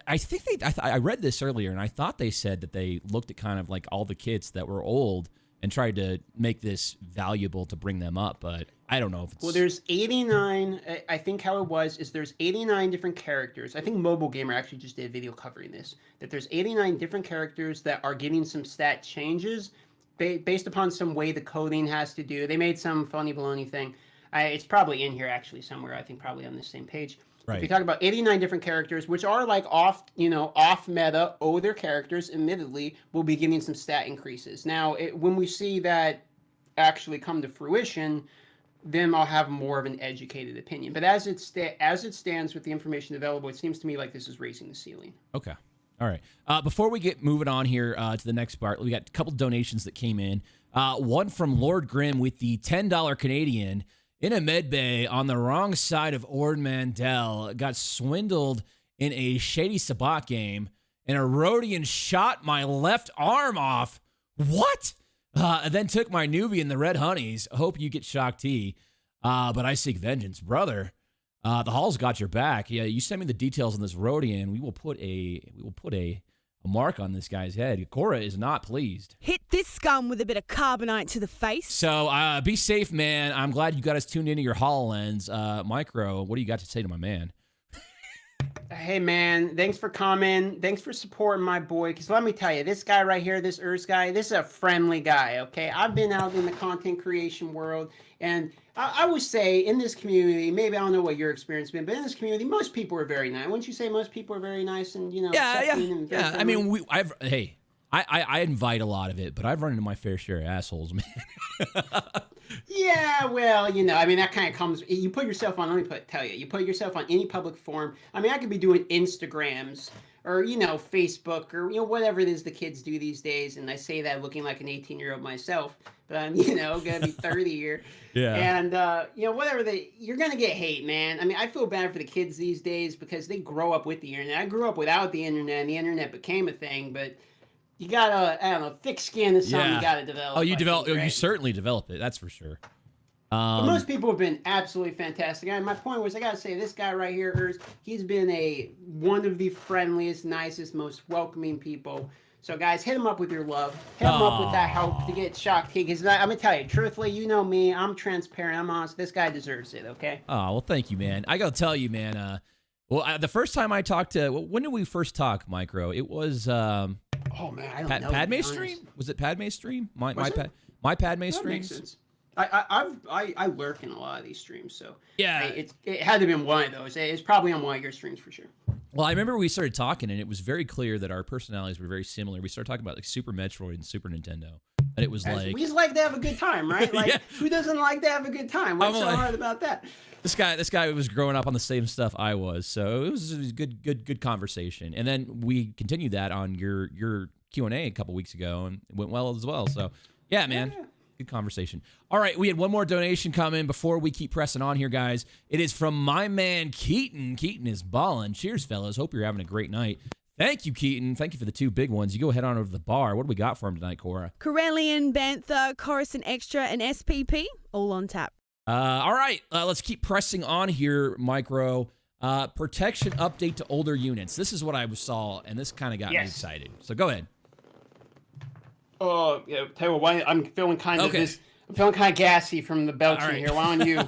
I think I read this earlier, and I thought they said that they looked at kind of like all the kits that were old and tried to make this valuable to bring them up, but I don't know if it's... Well, there's 89, I think how it was is there's 89 different characters. I think Mobile Gamer actually just did a video covering this, that there's 89 different characters that are getting some stat changes based upon some way the coding has to do. They made some funny baloney thing. It's probably in here actually somewhere, I think probably on this same page. Right. If you talk about 89 different characters, which are like off meta, older characters, admittedly, will be getting some stat increases. Now, when we see that actually come to fruition, then I'll have more of an educated opinion. But as it stands with the information available, it seems to me like this is raising the ceiling. Okay. All right. Before we get moving on here to the next part, we got a couple donations that came in. One from Lord Grimm with the $10 Canadian. In a med bay on the wrong side of Ord Mandel, got swindled in a Shady Sabat game, and a Rodian shot my left arm off. What? And then took my newbie in the Red Honeys. Hope you get Shakti, but I seek vengeance, brother. The Hall's got your back. Yeah, you send me the details on this Rodian. We will put a mark on this guy's head. Kora is not pleased. Hit this scum with a bit of carbonite to the face. So be safe, man. I'm glad you got us tuned into your HoloLens. Micro, what do you got to say to my man? Hey, man, thanks for coming. Thanks for supporting my boy. Because let me tell you, this guy right here, this Urs guy, this is a friendly guy, okay? I've been out in the content creation world, and I would say in this community, maybe I don't know what your experience has been, but in this community, most people are very nice. Wouldn't you say most people are very nice and, accepting and very I friendly? mean, I invite a lot of it, but I've run into my fair share of assholes, man. Yeah, well, I mean, that kind of comes, you put yourself on, tell you, you put yourself on any public forum. I mean, I could be doing Instagrams or, Facebook or, whatever it is the kids do these days. And I say that looking like an 18-year-old myself, but I'm, going to be 30 here. Yeah. And, whatever you're going to get hate, man. I mean, I feel bad for the kids these days because they grow up with the internet. I grew up without the internet and the internet became a thing, but you gotta, I don't know, thick skin is something you gotta develop. Oh, you develop. think, right? You certainly develop it. That's for sure. But most people have been absolutely fantastic. And my point was, I gotta say, this guy right here, Urs, he's been one of the friendliest, nicest, most welcoming people. So, guys, hit him up with your love. Hit him up with that help to get Shakti. Because I'm gonna tell you, truthfully, you know me, I'm transparent, I'm honest. This guy deserves it. Okay. Oh well, thank you, man. I gotta tell you, man. The first time I talked to, when did we first talk, Micro? It was. Oh man, I don't know. Padme stream? Was it Padme stream? My Padme That streams? makes sense. I lurk in a lot of these streams, so Yeah. it had to have been one of those. It's probably on one of your streams for sure. Well, I remember we started talking, and it was very clear that our personalities were very similar. We started talking about like Super Metroid and Super Nintendo, and it was like We just like to have a good time, right? Like, Yeah. who doesn't like to have a good time? What's so hard about that? this guy was growing up on the same stuff I was, so it was a good conversation. And then we continued that on your Q&A a couple weeks ago, and it went well as well. So yeah, man. Yeah. Good conversation. All right, we had one more donation come in before we keep pressing on here, guys. It is from my man Keaton. Keaton is balling. Cheers, fellas. Hope you're having a great night. Thank you, Keaton. Thank you for the 2 big ones. You go head on over to the bar. What do we got for him tonight, Kora? Corellian, Bantha, Coruscant Extra, and SPP, all on tap. All right, let's keep pressing on here, Micro. Protection update to older units. This is what I saw, and this kind of got me excited. So go ahead. Oh, yeah. Tell you what, I'm feeling kind of Okay. I'm feeling kind of gassy from the belching right. here. Why don't you?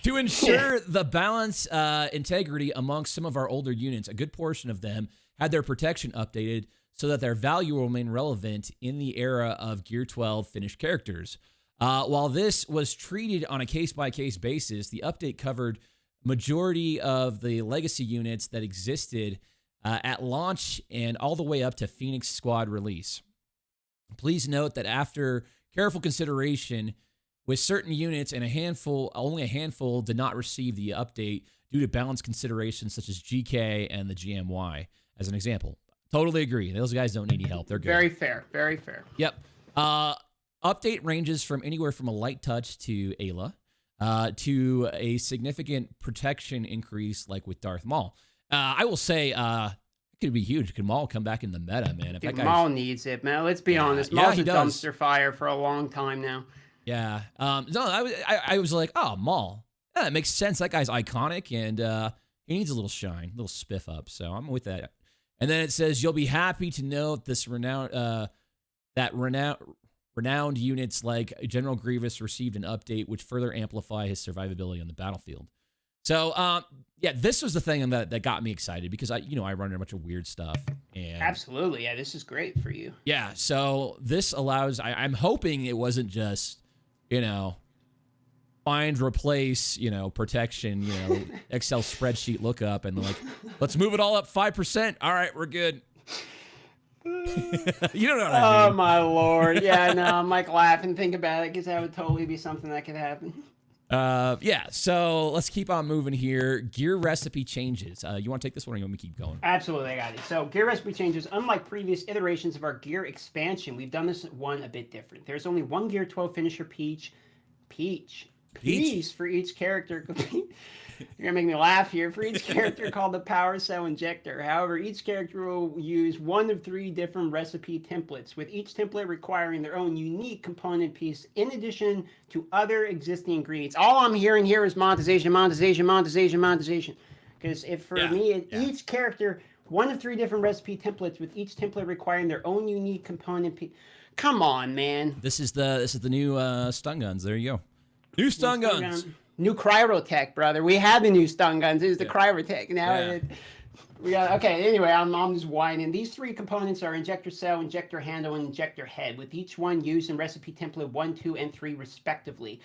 To ensure the balance integrity amongst some of our older units, a good portion of them had their protection updated so that their value will remain relevant in the era of Gear 12 finished characters. While this was treated on a case-by-case basis, the update covered majority of the legacy units that existed at launch and all the way up to Phoenix Squad release. Please note that after careful consideration, with certain units and only a handful did not receive the update due to balance considerations such as GK and the GMY, as an example. Totally agree. Those guys don't need any help. They're good. Very fair. Very fair. Yep. Update ranges from anywhere from a light touch to Ayla to a significant protection increase like with Darth Maul. I will say it could be huge. Could Maul come back in the meta, man? If that guy's... Maul needs it, man. Let's be honest. Yeah, Maul's he a does. dumpster fire for a long time now. Yeah. No, I was like, oh, Maul. Yeah, it makes sense. That guy's iconic, and he needs a little shine, a little spiff up. So I'm with that. And then it says, you'll be happy to note this renowned units like General Grievous received an update which further amplify his survivability on the battlefield. So, yeah, this was the thing that got me excited because I run a bunch of weird stuff. And Absolutely. Yeah, this is great for you. yeah, so this allows, I'm hoping it wasn't just, find, replace, protection, Excel spreadsheet lookup and like, let's move it all up 5%. All right, we're good. You don't know what I mean. Oh, my Lord. Yeah, no, I'm like laughing. Think about it because that would totally be something that could happen. Yeah, so let's keep on moving here. Gear recipe changes. You want to take this one or you want me to keep going? Absolutely, I got it. So gear recipe changes. Unlike previous iterations of our gear expansion, we've done this one a bit different. There's only one Gear 12 finisher piece for each character. You're going to make me laugh here. For each character called the Power Cell Injector. However, each character will use one of 3 different recipe templates, with each template requiring their own unique component piece in addition to other existing ingredients. All I'm hearing here is monetization. Because each character, one of 3 different recipe templates, with each template requiring their own unique component piece. Come on, man. This is the new stun guns. There you go. New stun guns. New Cryotech, brother. We had the new stun guns. It was the Cryotech. Now we got okay. Anyway, I'm just whining. These 3 components are injector cell, injector handle, and injector head, with each one used in recipe template 1, 2, and 3 respectively.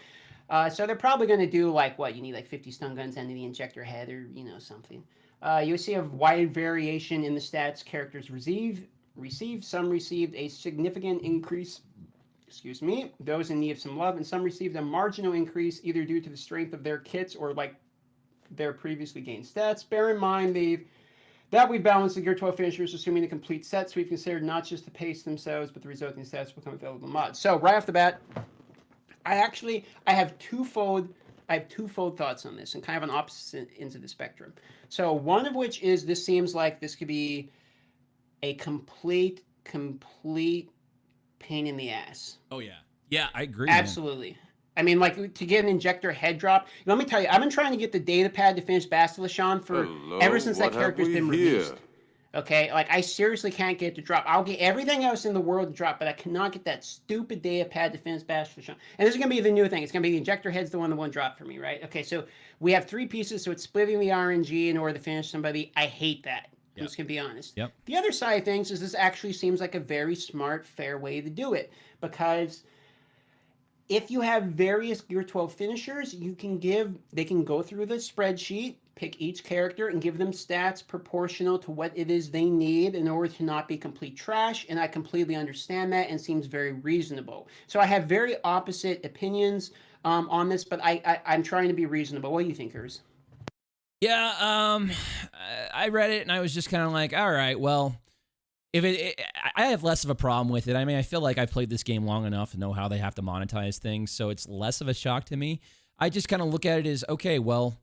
So they're probably going to do like what you need, like 50 stun guns into the injector head, or something. You'll see a wide variation in the stats characters received. Some received a significant increase. Those in need of some love, and some received a marginal increase either due to the strength of their kits or like their previously gained stats. Bear in mind that we've balanced the Gear 12 finishers, assuming the complete set, so we've considered not just the pace themselves, but the resulting stats will become available in mods. So right off the bat, I have twofold thoughts on this, and kind of on opposite ends of the spectrum. So one of which is this seems like this could be a complete pain in the ass. Oh yeah, I agree. Absolutely. Man. I mean, like to get an injector head drop. Let me tell you, I've been trying to get the data pad to finish Basilishan ever since that character's been released. Okay, like I seriously can't get it to drop. I'll get everything else in the world to drop, but I cannot get that stupid data pad to finish Basilishan. And this is gonna be the new thing. It's gonna be the injector head's the one that won't drop for me, right? Okay, so we have 3 pieces, so it's splitting the RNG in order to finish somebody. I hate that. I'm just going to be honest. Yep. The other side of things is this actually seems like a very smart, fair way to do it, because if you have various Gear 12 finishers, they can go through the spreadsheet, pick each character, and give them stats proportional to what it is they need in order to not be complete trash. And I completely understand that and seems very reasonable. So I have very opposite opinions on this, but I'm trying to be reasonable. What do you think, Urs? Yeah, I read it and I was just kind of like, all right, well, if I have less of a problem with it. I mean, I feel like I've played this game long enough to know how they have to monetize things, so it's less of a shock to me. I just kind of look at it as, okay, well,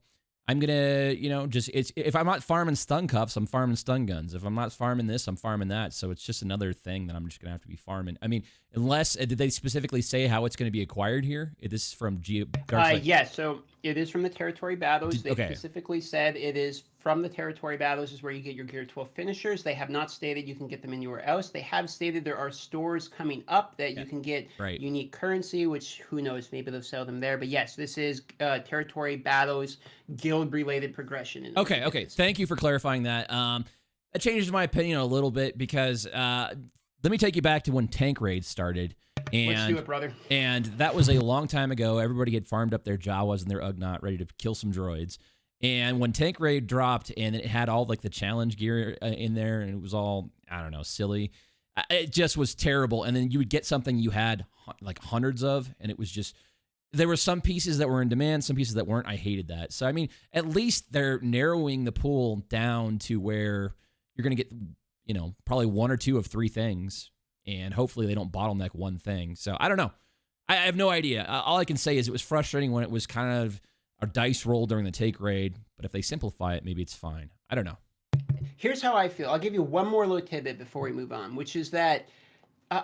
I'm gonna, if I'm not farming stun cuffs, I'm farming stun guns. If I'm not farming this, I'm farming that. So it's just another thing that I'm just gonna have to be farming. I mean, unless did they specifically say how it's gonna be acquired here? This is from Yes, so it is from the territory battles. They specifically said it is from the territory battles is where you get your Gear 12 finishers. They have not stated you can get them anywhere else. They have stated there are stores coming up that you can get unique currency, which who knows, maybe they'll sell them there. But yes, this is territory battles, guild-related progression. Okay. Thank you for clarifying that. That changes my opinion a little bit because let me take you back to when tank raids started. And, let's do it, brother. And that was a long time ago. Everybody had farmed up their Jawas and their Ugnaught, ready to kill some droids. And when Tank Raid dropped and it had all like the challenge gear in there and it was all, I don't know, silly, it just was terrible. And then you would get something you had like hundreds of, and it was just, there were some pieces that were in demand, some pieces that weren't. I hated that. So, I mean, at least they're narrowing the pool down to where you're going to get, probably one or two of three things. And hopefully they don't bottleneck one thing. So, I don't know. I have no idea. All I can say is it was frustrating when it was kind of a dice roll during the take raid, but if they simplify it, maybe it's fine. I don't know. Here's how I feel. I'll give you one more little tidbit before we move on, which is that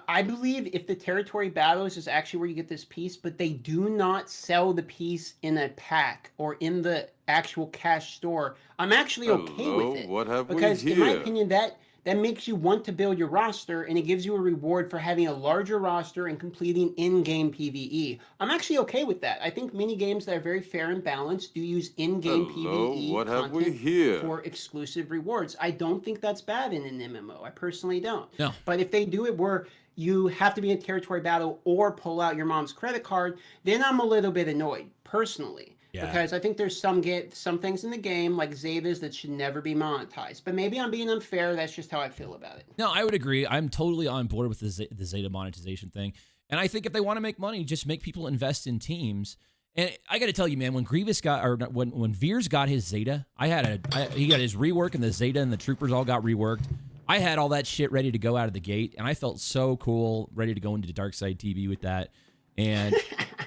I believe if the territory battles is actually where you get this piece, but they do not sell the piece in a pack or in the actual cash store, I'm actually okay with it. What have because we in my here? opinion, that makes you want to build your roster, and it gives you a reward for having a larger roster and completing in-game PvE. I'm actually okay with that. I think mini games that are very fair and balanced do use in-game PvE what have we content here? for exclusive rewards. I don't think that's bad in an MMO. I personally don't. No. But if they do it where you have to be in a territory battle or pull out your mom's credit card, then I'm a little bit annoyed, personally. Yeah. Because I think there's some things in the game, like Zetas, that should never be monetized. But maybe I'm being unfair. That's just how I feel about it. No, I would agree. I'm totally on board with the Zeta monetization thing. And I think if they want to make money, just make people invest in teams. And I got to tell you, man, when Grievous got, or when Veers got his Zeta, he got his rework, and the Zeta and the troopers all got reworked. I had all that shit ready to go out of the gate, and I felt so cool, ready to go into Dark Side TB with that. And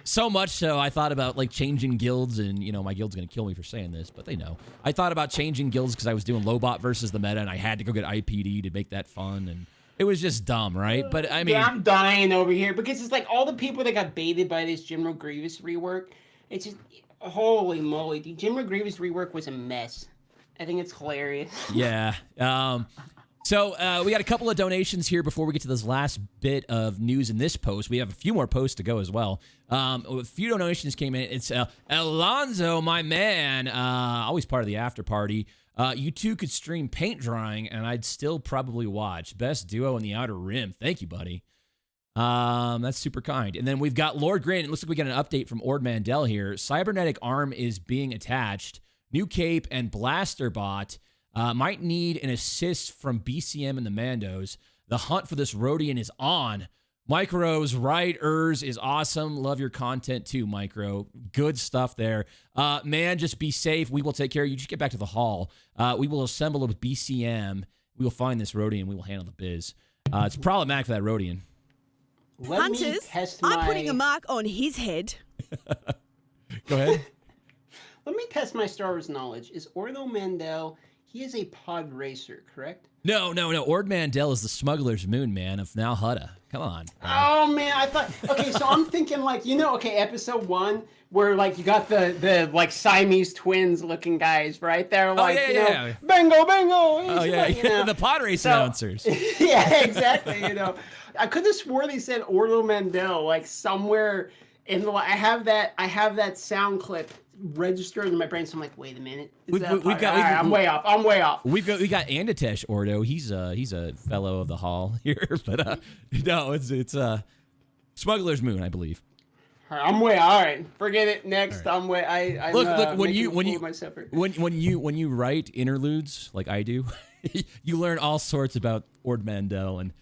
so much so, I thought about like changing guilds, and my guild's gonna kill me for saying this, but they know. I thought about changing guilds because I was doing Lobot versus the meta, and I had to go get IPD to make that fun, and it was just dumb, right? But I mean, yeah, I'm dying over here because it's like all the people that got baited by this General Grievous rework. It's just holy moly, dude. General Grievous rework was a mess. I think it's hilarious. Yeah. So we got a couple of donations here before we get to this last bit of news in this post. We have a few more posts to go as well. A few donations came in. It's Alonzo, my man, always part of the after party. You two could stream paint drying, and I'd still probably watch. Best duo in the Outer Rim. Thank you, buddy. That's super kind. And then we've got Lord Grant. It looks like we got an update from Ord Mandel here. Cybernetic arm is being attached. New cape and blaster bot. Might need an assist from BCM and the Mandos. The hunt for this Rodian is on. Micro's right. is awesome. Love your content too, Micro. Good stuff there. Man, just be safe. We will take care of you. Just get back to the hall. We will assemble a BCM. We will find this Rodian. We will handle the biz. It's problematic for that Rodian. Hunters, I'm putting a mark on his head. Go ahead. Let me test my Star Wars knowledge. Is Ordo Mandel... He is a pod racer, correct? No. Ord Mandel is the smuggler's moon man of Now Hutta. Come on. Oh, man, I thought... Okay, so I'm thinking, like, episode 1, where, like, you got the like, Siamese twins-looking guys, right? They're like, yeah. Bingo! Oh, yeah, the pod race announcers. Yeah, exactly, I could have swore they said Ordo Mandel, like, somewhere in the... I have that sound clip registered in my brain, so I'm like, wait a minute. I'm way off. We got Anditesh Ordo. He's a fellow of the hall here, but no, it's Smuggler's Moon, I believe. I'm way all right. Forget it. Next, I'm way. I'm Look, when making a you fool of myself here. when you write interludes like I do, you learn all sorts about Ord Mantell and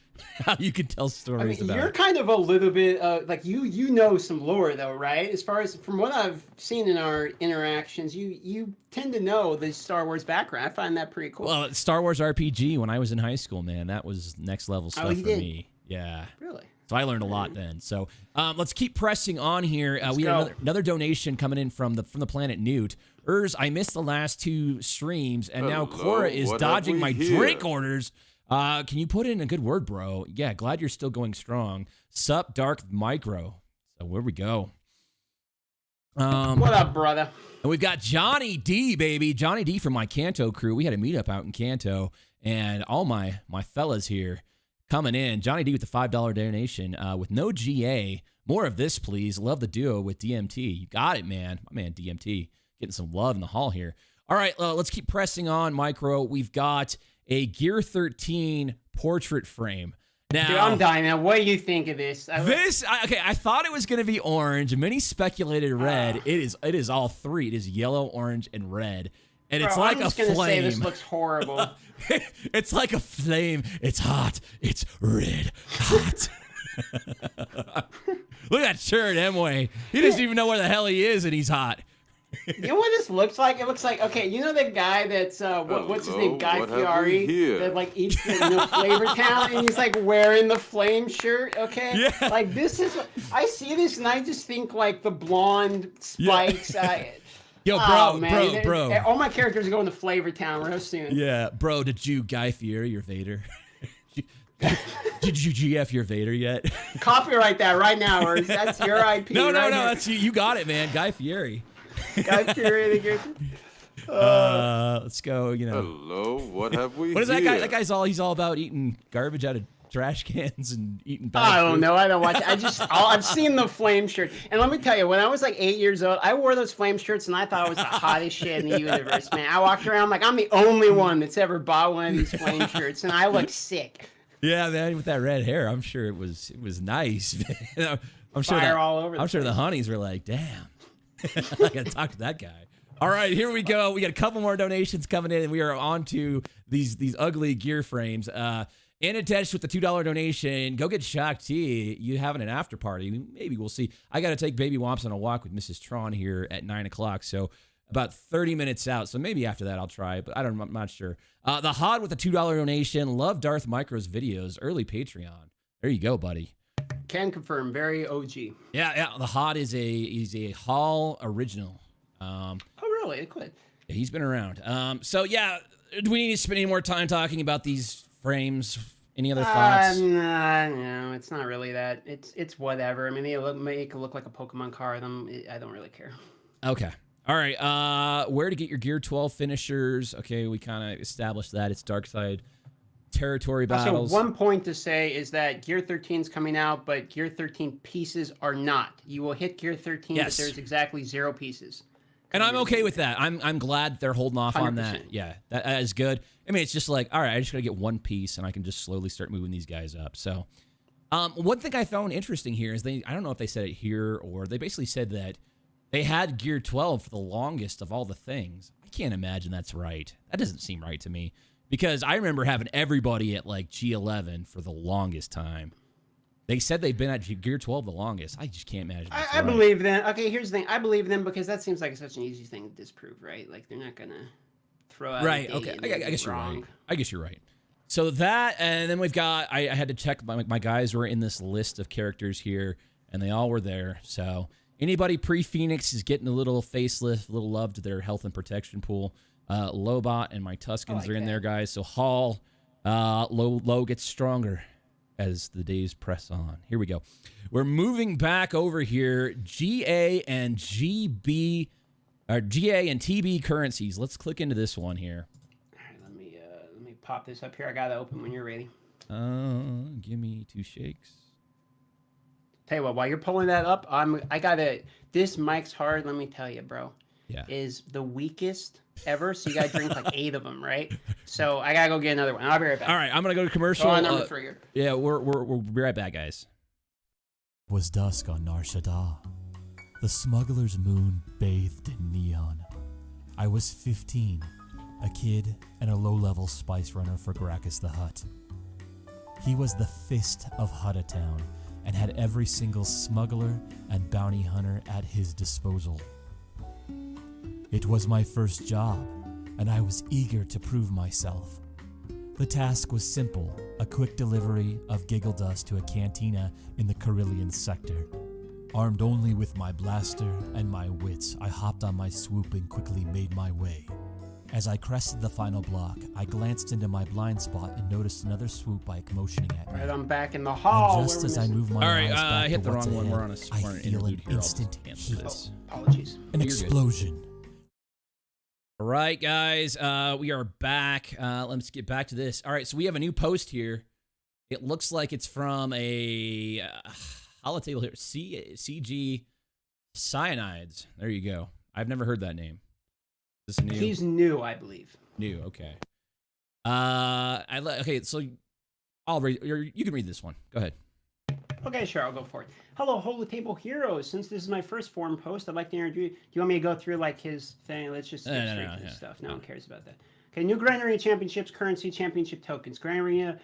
how you can tell stories about you're it. kind of a little bit like you know some lore though, right? As far as from what I've seen in our interactions, you tend to know the Star Wars background. I find that pretty cool. Well, Star Wars RPG when I was in high school, man, that was next level stuff for me. Yeah. Really? So I learned a lot then. So let's keep pressing on here. We have another donation coming in from the planet Newt. I missed the last 2 streams, and now Kora is dodging my drink orders. Can you put in a good word, bro? Yeah, glad you're still going strong. Sup, Dark Micro. So where we go? What up, brother? And we've got Johnny D, baby. Johnny D from my Kanto crew. We had a meetup out in Kanto, and all my fellas here coming in. Johnny D with the $5 donation with no GA. More of this, please. Love the duo with DMT. You got it, man. My man DMT getting some love in the hall here. All right, let's keep pressing on, Micro. We've got a Gear 13 portrait frame. Now, Dude, I'm dying now. What do you think of this? I thought it was going to be orange. Many speculated red. It is all 3. It is yellow, orange, and red. And it's like I'm just a gonna flame. say this looks horrible. It's like a flame. It's hot. It's red hot. Look at that shirt, Emway. He doesn't even know where the hell he is, and he's hot. You know what this looks like? It looks like, okay, you know the guy that's what's his name, Guy Fieri, that like eats the Flavor Town, and he's like wearing the flame shirt. Okay, Yeah. Like this is, I see this and I just think like the blonde spikes. Yo, bro, oh, man. bro. All my characters are going to Flavor Town real soon. Yeah, bro. Did you Guy Fieri your Vader? Did you GF your Vader yet? Copyright that right now, or that's your IP. No, right here. that's you. You got it, man. Guy Fieri. Guy Fieri. Let's go. You know. Hello, what have we? What is that here? guy? That guy's he's all about eating garbage out of trash cans and eating. I don't know. I don't watch it. I've seen the flame shirt. And let me tell you, when I was like 8 years old, I wore those flame shirts and I thought it was the hottest shit in the universe, man. I walked around like I'm the only one that's ever bought one of these flame shirts, and I look sick. Yeah, man, with that red hair, I'm sure it was nice. I'm sure Fire all over I'm the sure the place. honeys were like, damn. I gotta talk to that guy. All right, here we go. We got a couple more donations coming in, and we are on to these ugly gear frames. And attached with the $2 donation, go get Shakti. You having an after party? Maybe we'll see. I got to take Baby Womps on a walk with Mrs. Tron here at 9 o'clock, so about 30 minutes out. So maybe after that I'll try it, but I'm not sure. The Hod with the $2 donation. Love Darth Micro's videos. Early Patreon. There you go, buddy. Can confirm, very OG. Yeah. The Hod is a Hall original. Oh, really? Good. Yeah, he's been around. So yeah, do we need to spend any more time talking about these frames? Any other thoughts? No, it's not really that. It's whatever. I mean, they make it look like a Pokemon card. I don't really care. Okay. All right. Where to get your Gear 12 finishers? Okay, we kind of established that. It's Dark Side territory battles. So one point to say is that Gear 13 is coming out, but Gear 13 pieces are not. You will hit Gear 13, Yes. but there's exactly 0 pieces. And I'm okay with that. I'm glad they're holding off on that. 100%. Yeah, that is good. I mean, it's just like, all right, I just got to get one piece, and I can just slowly start moving these guys up. So one thing I found interesting here is I don't know if they said it here or they basically said that they had Gear 12 for the longest of all the things. I can't imagine that's right. That doesn't seem right to me. Because I remember having everybody at like G11 for the longest time. They said they've been at Gear 12 the longest. I just can't imagine. I believe them. Okay, here's the thing. I believe them because that seems like such an easy thing to disprove, right? Like they're not gonna throw out. Right. A date Okay. and I then guess be you're wrong. right. I guess you're right. So that, and then we've got. I had to check. My guys were in this list of characters here, and they all were there. So anybody pre-Phoenix is getting a little facelift, a little love to their health and protection pool. Lobot and my Tuscans are in there, guys. So Hall, low gets stronger as the days press on. Here we go. We're moving back over here. GA and GB, or GA and TB currencies. Let's click into this one here. All right, let me pop this up here. I got to open when you're ready. Give me 2 shakes. Tell you what, while you're pulling that up, this mic's hard. Let me tell you, bro. Yeah. Is the weakest ever. So you got to drink like 8 of them, right? So I got to go get another one. I'll be right back. All right, I'm gonna go to commercial. Go on number 3 here. Yeah, we'll be right back, guys. Was dusk on Nar Shaddaa. The smuggler's moon bathed in neon. I was 15, a kid and a low-level spice runner for Gracchus the Hutt. He was the fist of Huttatown and had every single smuggler and bounty hunter at his disposal. It was my first job, and I was eager to prove myself. The task was simple, a quick delivery of giggle dust to a cantina in the Carillion sector. Armed only with my blaster and my wits, I hopped on my swoop and quickly made my way. As I crested the final block, I glanced into my blind spot and noticed another swoop bike motioning at me. Right, I'm back in the hall. And just as I moved my eyes back I hit to the what's wrong one. ahead, We're on I we're on an feel an interlude here. I'll instant cancel heat, this. Apologies. an You're good. explosion. All right, guys, we are back. Let's get back to this. All right, so we have a new post here. It looks like it's from a holotable here. CG Cyanides. There you go. I've never heard that name. Is this new? He's new, I believe. New. Okay. Okay. So I'll read. You can read this one. Go ahead. Okay, sure, I'll go for it. Hello, Holy Table Heroes. Since this is my first forum post, I'd like to introduce. Do you want me to go through like his thing? Let's just skip straight to the stuff. No one cares about that. Okay, new Grand Arena Championships currency championship tokens. Grand Arena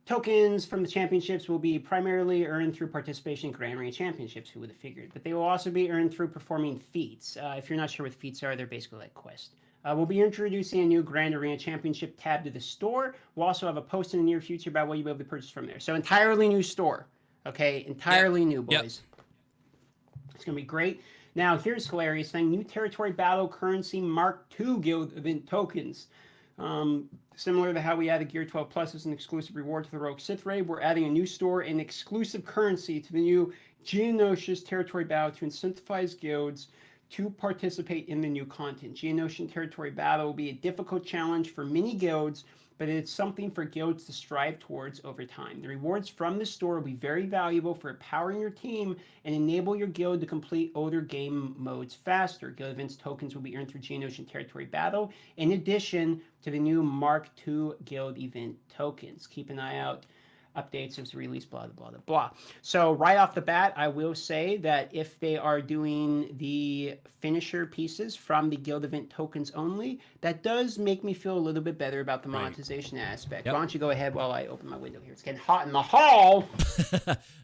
tokens from the championships will be primarily earned through participation in Grand Arena Championships. Who would have figured? But they will also be earned through performing feats. If you're not sure what feats are, they're basically like quests. We'll be introducing a new Grand Arena Championship tab to the store. We'll also have a post in the near future about what you'll be able to purchase from there. So entirely new store. Okay, entirely new, boys. It's going to be great. Now, here's a hilarious thing. New Territory Battle Currency Mark II Guild Event Tokens. Similar to how we added Gear 12 Plus as an exclusive reward to the Rogue Sith Raid, we're adding a new store and exclusive currency to the new Geonosia's Territory Battle to incentivize guilds to participate in the new content. Geonosian Territory Battle will be a difficult challenge for many guilds, but it's something for guilds to strive towards over time. The rewards from the store will be very valuable for empowering your team and enable your guild to complete older game modes faster. Guild events tokens will be earned through Geonosian Territory Battle, in addition to the new Mark II Guild event tokens. Keep an eye out. Updates as released, blah, blah, blah, blah. So right off the bat, I will say that if they are doing the finisher pieces from the guild event tokens only, that does make me feel a little bit better about the monetization aspect. Why don't you go ahead while I open my window here? It's getting hot in the hall.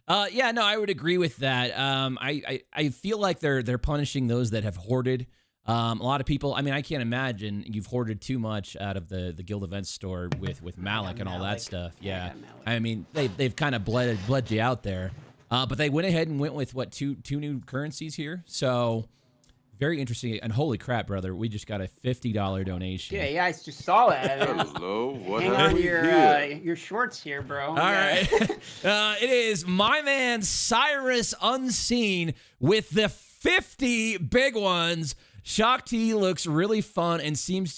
Yeah, no, I would agree with that. I feel like they're punishing those that have hoarded. A lot of people, I mean, I can't imagine you've hoarded too much out of the Guild Events store with Malik and all that stuff. Yeah. I mean, they've kind of bled you out there. But they went ahead and went with, what, two new currencies here? So, very interesting. And holy crap, brother, we just got a $50 donation. Yeah, I just saw that. Hello, what Hang have on we here? your shorts here, bro. All right. It is my man Cyrus Unseen with the 50 big ones. Shakti looks really fun and seems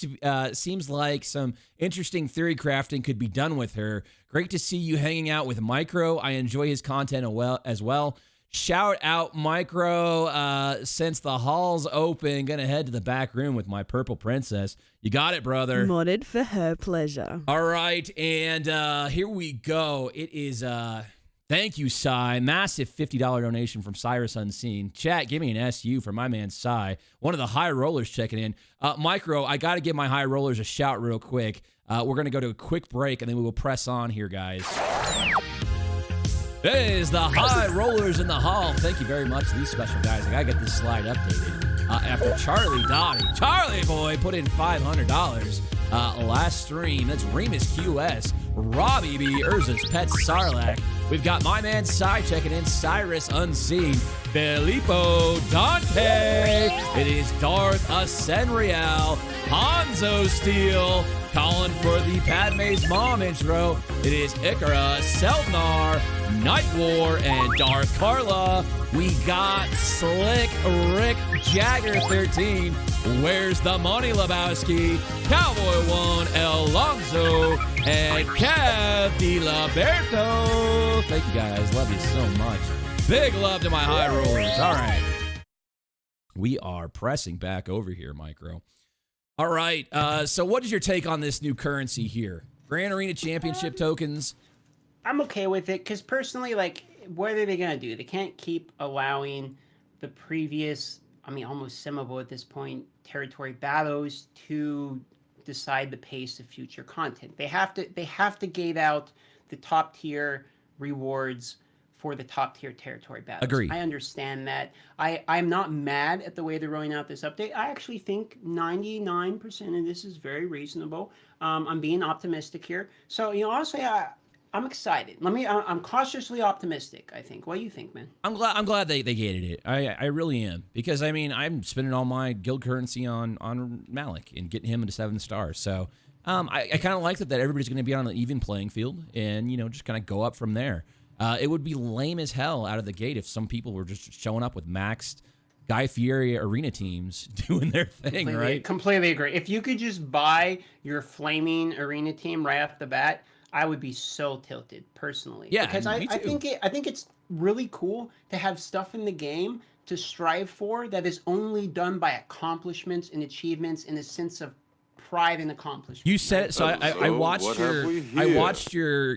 like some interesting theory crafting could be done with her. Great to see you hanging out with Micro. I enjoy his content as well. Shout out Micro. Since the hall's open, gonna head to the back room with my purple princess. You got it, brother. Modded for her pleasure. All right, and here we go. It is thank you, Cy. Massive $50 donation from Cyrus Unseen. Chat, give me an SU for my man, Cy. One of the high rollers checking in. Micro, I got to give my high rollers a shout real quick. We're going to go to a quick break, and then we will press on here, guys. It is the high rollers in the hall. Thank you very much to these special guys. I got to get this slide updated. After Charlie boy, put in $500 last stream. That's Remus QS, Robbie B, Urza's Pet Sarlacc. We've got my man Cy checking in, Cyrus Unseen, Filippo Dante. It is Darth Ascenriel, Hanzo Steel, calling for the Padme's mom intro. It is Ikara, Selnar, Night War, and Darth Carla. We got Slick Rick Jagger 13. Where's the money, Lebowski? Cowboy 1, Alonzo, and Kev Di Liberto. Thank you guys. Love you so much. Big love to my high rollers. All right. We are pressing back over here, Micro. All right. So what is your take on this new currency here? Grand Arena Championship tokens. I'm okay with it because personally, like, what are they going to do? They can't keep allowing the previous, I mean, almost similar at this point, territory battles to decide the pace of future content. They have to gate out the top tier rewards for the top tier territory battles. Agreed. I understand that. I'm not mad at the way they're rolling out this update. I actually think 99% of this is very reasonable. I'm being optimistic here. So, honestly, I'm excited. I'm cautiously optimistic, I think. What do you think, man? I'm glad they gated it. I really am, because I mean, I'm spending all my guild currency on Malik and getting him into 7 stars. So I kind of like that everybody's going to be on an even playing field, and just kind of go up from there. It would be lame as hell out of the gate if some people were just showing up with maxed Guy Fieri arena teams doing their thing, right? Completely agree. If you could just buy your flaming arena team right off the bat, I would be so tilted personally. Yeah, because I think it's really cool to have stuff in the game to strive for that is only done by accomplishments and achievements in a sense of pride and accomplishment. You said it, so I watched what your have we I here? watched your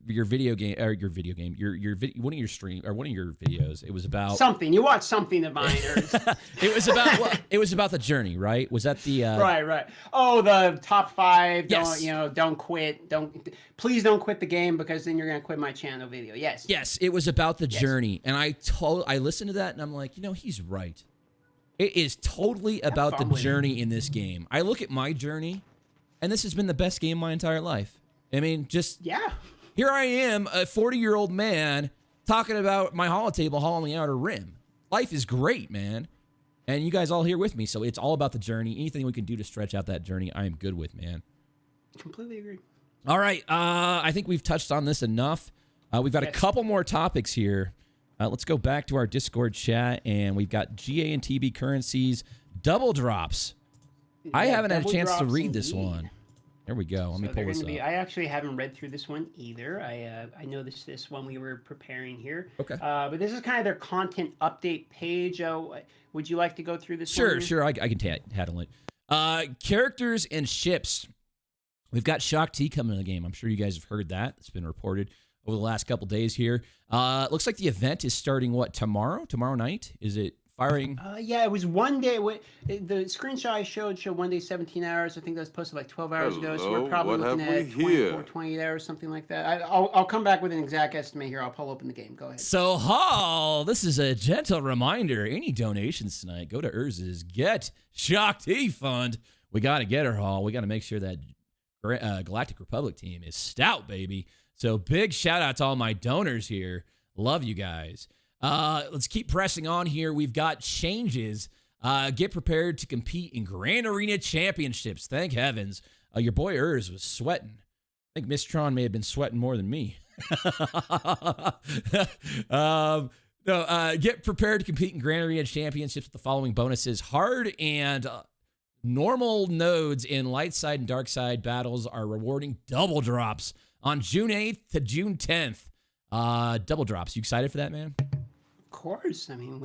video game, or your video game, one of your stream, or one of your videos. It was about something. You watched something of mine. it was about it was about the journey, right? Was that the Right. Oh, the top 5. Yes. Don't quit. Please don't quit the game, because then you're gonna quit my channel video. Yes. Yes, it was about the journey, and I listened to that, and I'm like, he's right. It is totally about the journey in this game. I look at my journey, and this has been the best game of my entire life. I mean, here I am, a 40-year-old man, talking about my holotable haul on the Outer Rim. Life is great, man. And you guys all here with me, so it's all about the journey. Anything we can do to stretch out that journey, I am good with, man. Completely agree. All right, I think we've touched on this enough. We've got a couple more topics here. Let's go back to our Discord chat, and we've got GA and TB currencies, double drops. I haven't had a chance to read this one. There we go. Let me pull this up. I actually haven't read through this one either. I noticed this when we were preparing here. Okay. But this is kind of their content update page. Would you like to go through this one? Sure. I can handle it. Characters and ships. We've got Shakti coming in the game. I'm sure you guys have heard that. It's been reported over the last couple days here. Looks like the event is starting, tomorrow? Tomorrow night? Is it firing? Yeah, it was one day. The screenshot I showed 1 day, 17 hours. I think that was posted like 12 hours ago. So we're probably looking at 24, 28 hours, something like that. I'll come back with an exact estimate here. I'll pull open the game. Go ahead. So, Hall, this is a gentle reminder. Any donations tonight, go to Urz's Get Shakti Fund. We got to get her, Hall. We got to make sure that Galactic Republic team is stout, baby. So big shout out to all my donors here. Love you guys. Let's keep pressing on here. We've got changes. Get prepared to compete in Grand Arena Championships. Thank heavens. Your boy Urz was sweating. I think Mistron may have been sweating more than me. Get prepared to compete in Grand Arena Championships with the following bonuses. Hard and normal nodes in light side and dark side battles are rewarding double drops on June 8th to June 10th. Double drops. You excited for that, man? Of course. I mean,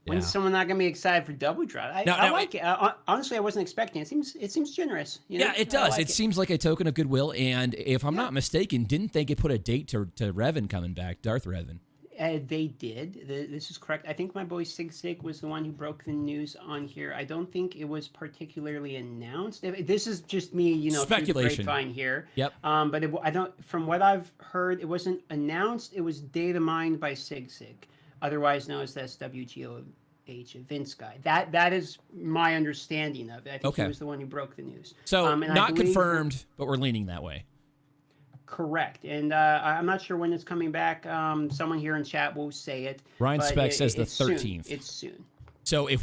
when's someone not gonna be excited for double drop? I like it. Honestly, I wasn't expecting it. It seems generous. Yeah, it does. It seems like a token of goodwill. And if I'm not mistaken, didn't they put a date to Revan coming back, Darth Revan? They did. This is correct. I think my boy Sig was the one who broke the news on here. I don't think it was particularly announced. This is just me, speculation. Through the grapevine here. Yep. But I don't. From what I've heard, it wasn't announced. It was data mined by Sig, otherwise known as the SWGOH events guy. That is my understanding of it. I think he was the one who broke the news. So not confirmed, but we're leaning that way. Correct. And I'm not sure when it's coming back. Someone here in chat will say it. Ryan Speck says the 13th. It's soon. So if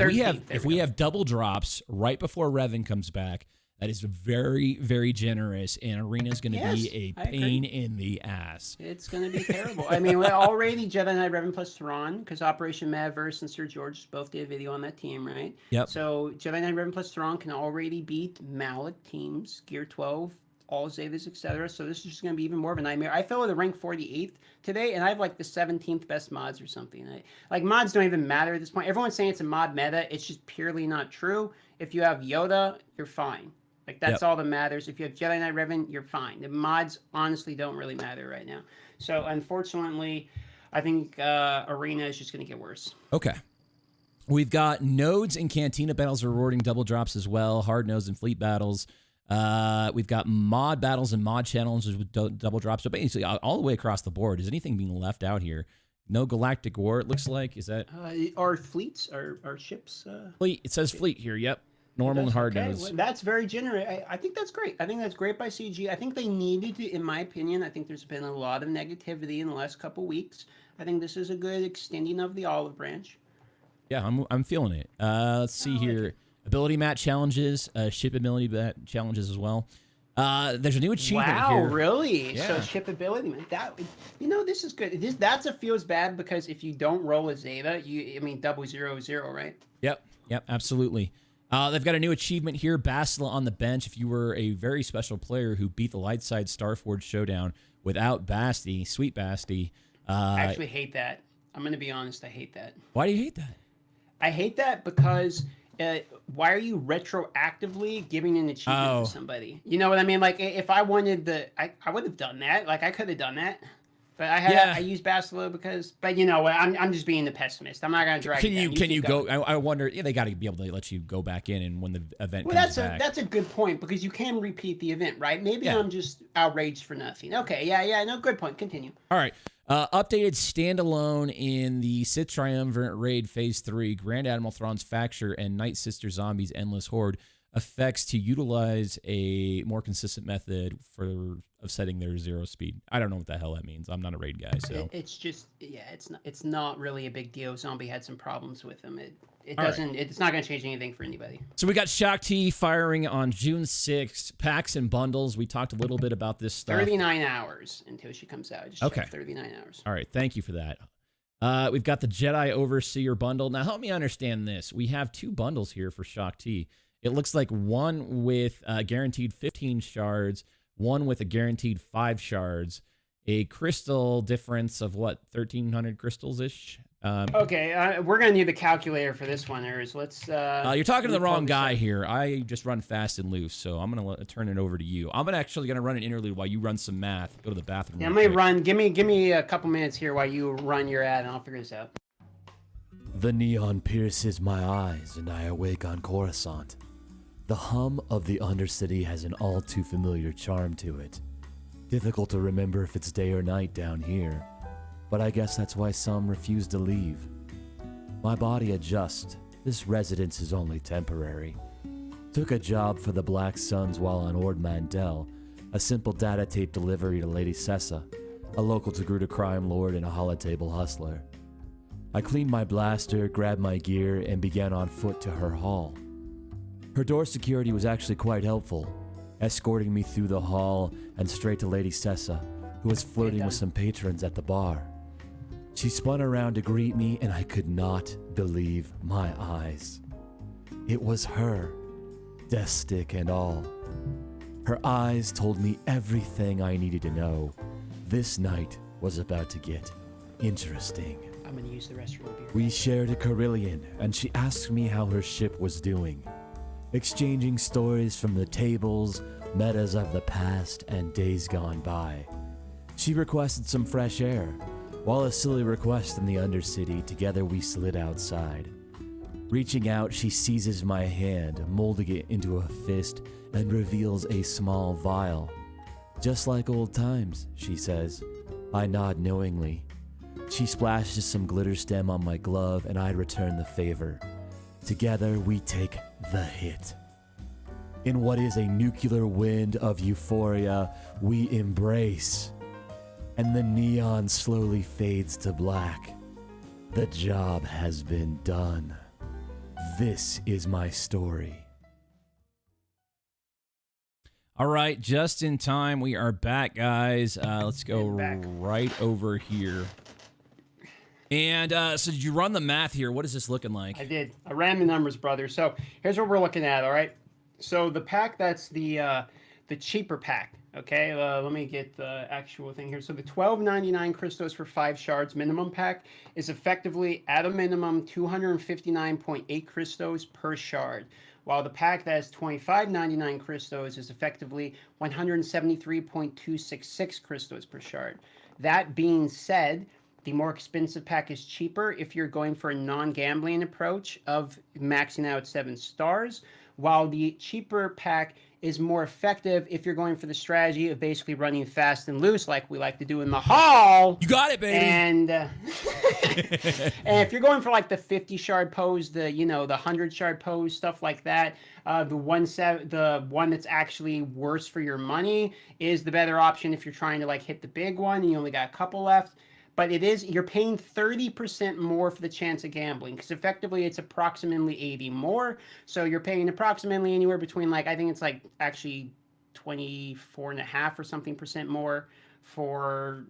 we have double drops right before Revan comes back, that is very, very generous, and Arena's going to be a pain in the ass. It's going to be terrible. I mean, we're already Jedi Knight Revan plus Thrawn, because Operation Madverse and Sir George both did a video on that team, right? Yep. So Jedi Knight Revan plus Thrawn can already beat Malik teams, Gear 12, all Zetas, etc. So this is just going to be even more of a nightmare. I fell with a rank 48th today, and I have like the 17th best mods or something. Like mods don't even matter at this point. Everyone's saying it's a mod meta. It's just purely not true. If you have Yoda, you're fine. Like that's all that matters. If you have Jedi Knight Revan, you're fine. The mods honestly don't really matter right now. So unfortunately, I think Arena is just going to get worse. Okay. We've got nodes and cantina battles rewarding double drops as well. Hard nodes and fleet battles. We've got mod battles and mod challenges with double drops. So basically, all the way across the board. Is anything being left out here? No galactic war, it looks like. Is that Our fleets, our ships? fleet? It says fleet here. Yep. Normal and hard nodes. Well, that's very generous. I think that's great. I think that's great by CG. I think they needed to, in my opinion, I think there's been a lot of negativity in the last couple weeks. I think this is a good extending of the olive branch. Yeah, I'm feeling it. Let's see here. Ability mat challenges, ship ability mat challenges as well. There's a new achievement wow, here. really? Yeah. So shipability, man. This is good. That's a feels bad because if you don't roll a Zeta, 000, right? Yep, absolutely. They've got a new achievement here, Bastila on the bench. If you were a very special player who beat the Lightside Starforge Showdown without Basti, sweet Basti. I actually hate that. I'm going to be honest, I hate that. Why do you hate that? I hate that because why are you retroactively giving an achievement to somebody? You know what I mean? Like, if I wanted I would have done that. Like, I could have done that. But I used Bastila because, but you know what? I'm just being the pessimist. I'm not going to drag it down. Can you go? I wonder. Yeah, they got to be able to let you go back in and when the event comes back. That's a good point because you can repeat the event, right? Maybe I'm just outraged for nothing. Okay, no, good point. Continue. All right. Updated standalone in the Sith Triumvirate Raid Phase 3, Grand Admiral Thrawn's Facture and Night Sister Zombies Endless Horde effects to utilize a more consistent method of setting their zero speed. I don't know what the hell that means. I'm not a raid guy, so it's just it's not really a big deal. Zombie had some problems with him. It's not going to change anything for anybody. So we got Shakti firing on June 6th. Packs and bundles. We talked a little bit about this stuff. 39 hours until she comes out. Just check 39 hours. All right. Thank you for that. We've got the Jedi Overseer bundle. Now help me understand this. We have two bundles here for Shakti. It looks like one with guaranteed 15 shards, one with a guaranteed 5 shards, a crystal difference of what, 1,300 crystals-ish? Okay, we're going to need the calculator for this one, Ers. Let's... you're talking to the wrong guy here. I just run fast and loose, so I'm going to turn it over to you. I'm actually going to run an interlude while you run some math. Go to the bathroom. Yeah, I'm going to run. Give me a couple minutes here while you run your ad, and I'll figure this out. The neon pierces my eyes, and I awake on Coruscant. The hum of the Undercity has an all too familiar charm to it. Difficult to remember if it's day or night down here, but I guess that's why some refuse to leave. My body adjusts. This residence is only temporary. Took a job for the Black Suns while on Ord Mantell, a simple data tape delivery to Lady Sessa, a local Togruta crime lord and a holotable hustler. I cleaned my blaster, grabbed my gear, and began on foot to her hall. Her door security was actually quite helpful, escorting me through the hall and straight to Lady Sessa, who was flirting with some patrons at the bar. She spun around to greet me, and I could not believe my eyes. It was her, death stick and all. Her eyes told me everything I needed to know. This night was about to get interesting. I'm going to use the restroom. We shared a Carillion, and she asked me how her ship was doing. Exchanging stories from the tables, metas of the past, and days gone by. She requested some fresh air. While a silly request in the Undercity, together we slid outside. Reaching out, she seizes my hand, molding it into a fist, and reveals a small vial. Just like old times, she says. I nod knowingly. She splashes some glitter stem on my glove, and I return the favor. Together, we take the hit. In what is a nuclear wind of euphoria, we embrace. And the neon slowly fades to black. The job has been done. This is my story. All right, just in time. We are back, guys. Let's go right over here. And so did you run the math here? What is this looking like? I did. I ran the numbers, brother. So here's what we're looking at, all right? So the pack, that's the cheaper pack, okay? Let me get the actual thing here. So the $12.99 crystals for 5 shards minimum pack is effectively, at a minimum, 259.8 crystals per shard, while the pack that has $25.99 crystals is effectively 173.266 crystals per shard. That being said, The more expensive pack is cheaper if you're going for a non-gambling approach of maxing out 7 stars, while the cheaper pack is more effective if you're going for the strategy of basically running fast and loose like we like to do in the hall. You got it, baby. And and if you're going for like the 50 shard pose, the the 100 shard pose, stuff like that, the one that's actually worse for your money is the better option if you're trying to like hit the big one and you only got a couple left. But you're paying 30% more for the chance of gambling, because effectively it's approximately 80 more. So you're paying approximately anywhere between I think it's actually 24.5 or something percent more for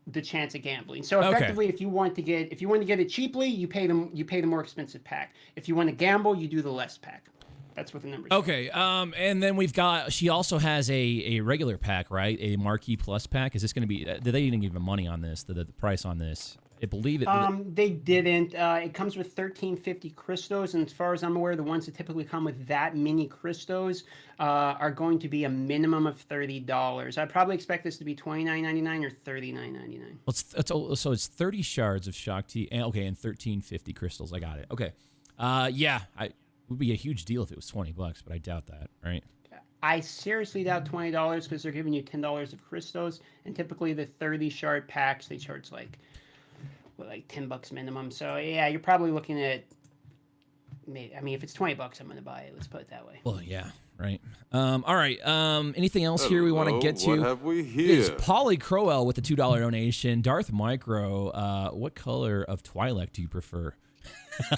the chance of gambling. So effectively, if you want to get it cheaply, you pay the more expensive pack. If you want to gamble, you do the less pack. That's what the numbers are. Okay, and then she also has a regular pack, right? A Marquee Plus pack. Is this going to be, did they even give the money on this, the price on this? I believe it. They didn't. It comes with 1350 crystals, and as far as I'm aware, the ones that typically come with that many crystals are going to be a minimum of $30. I'd probably expect this to be $29.99 or $39.99. Well, so it's 30 shards of Shakti, and 1350 crystals. I got it. Okay. It would be a huge deal if it was $20, but I doubt that, right? I seriously doubt $20 because they're giving you $10 of crystals, and typically the 30 shard packs they charge like $10 minimum. So yeah, you're probably looking at if it's $20, I'm gonna buy it. Let's put it that way. Well, yeah, right. All right. Anything else here we want to get to? What have we It here? is Polly Crowell with the $2 donation. Darth Micro, what color of Twi'lek do you prefer?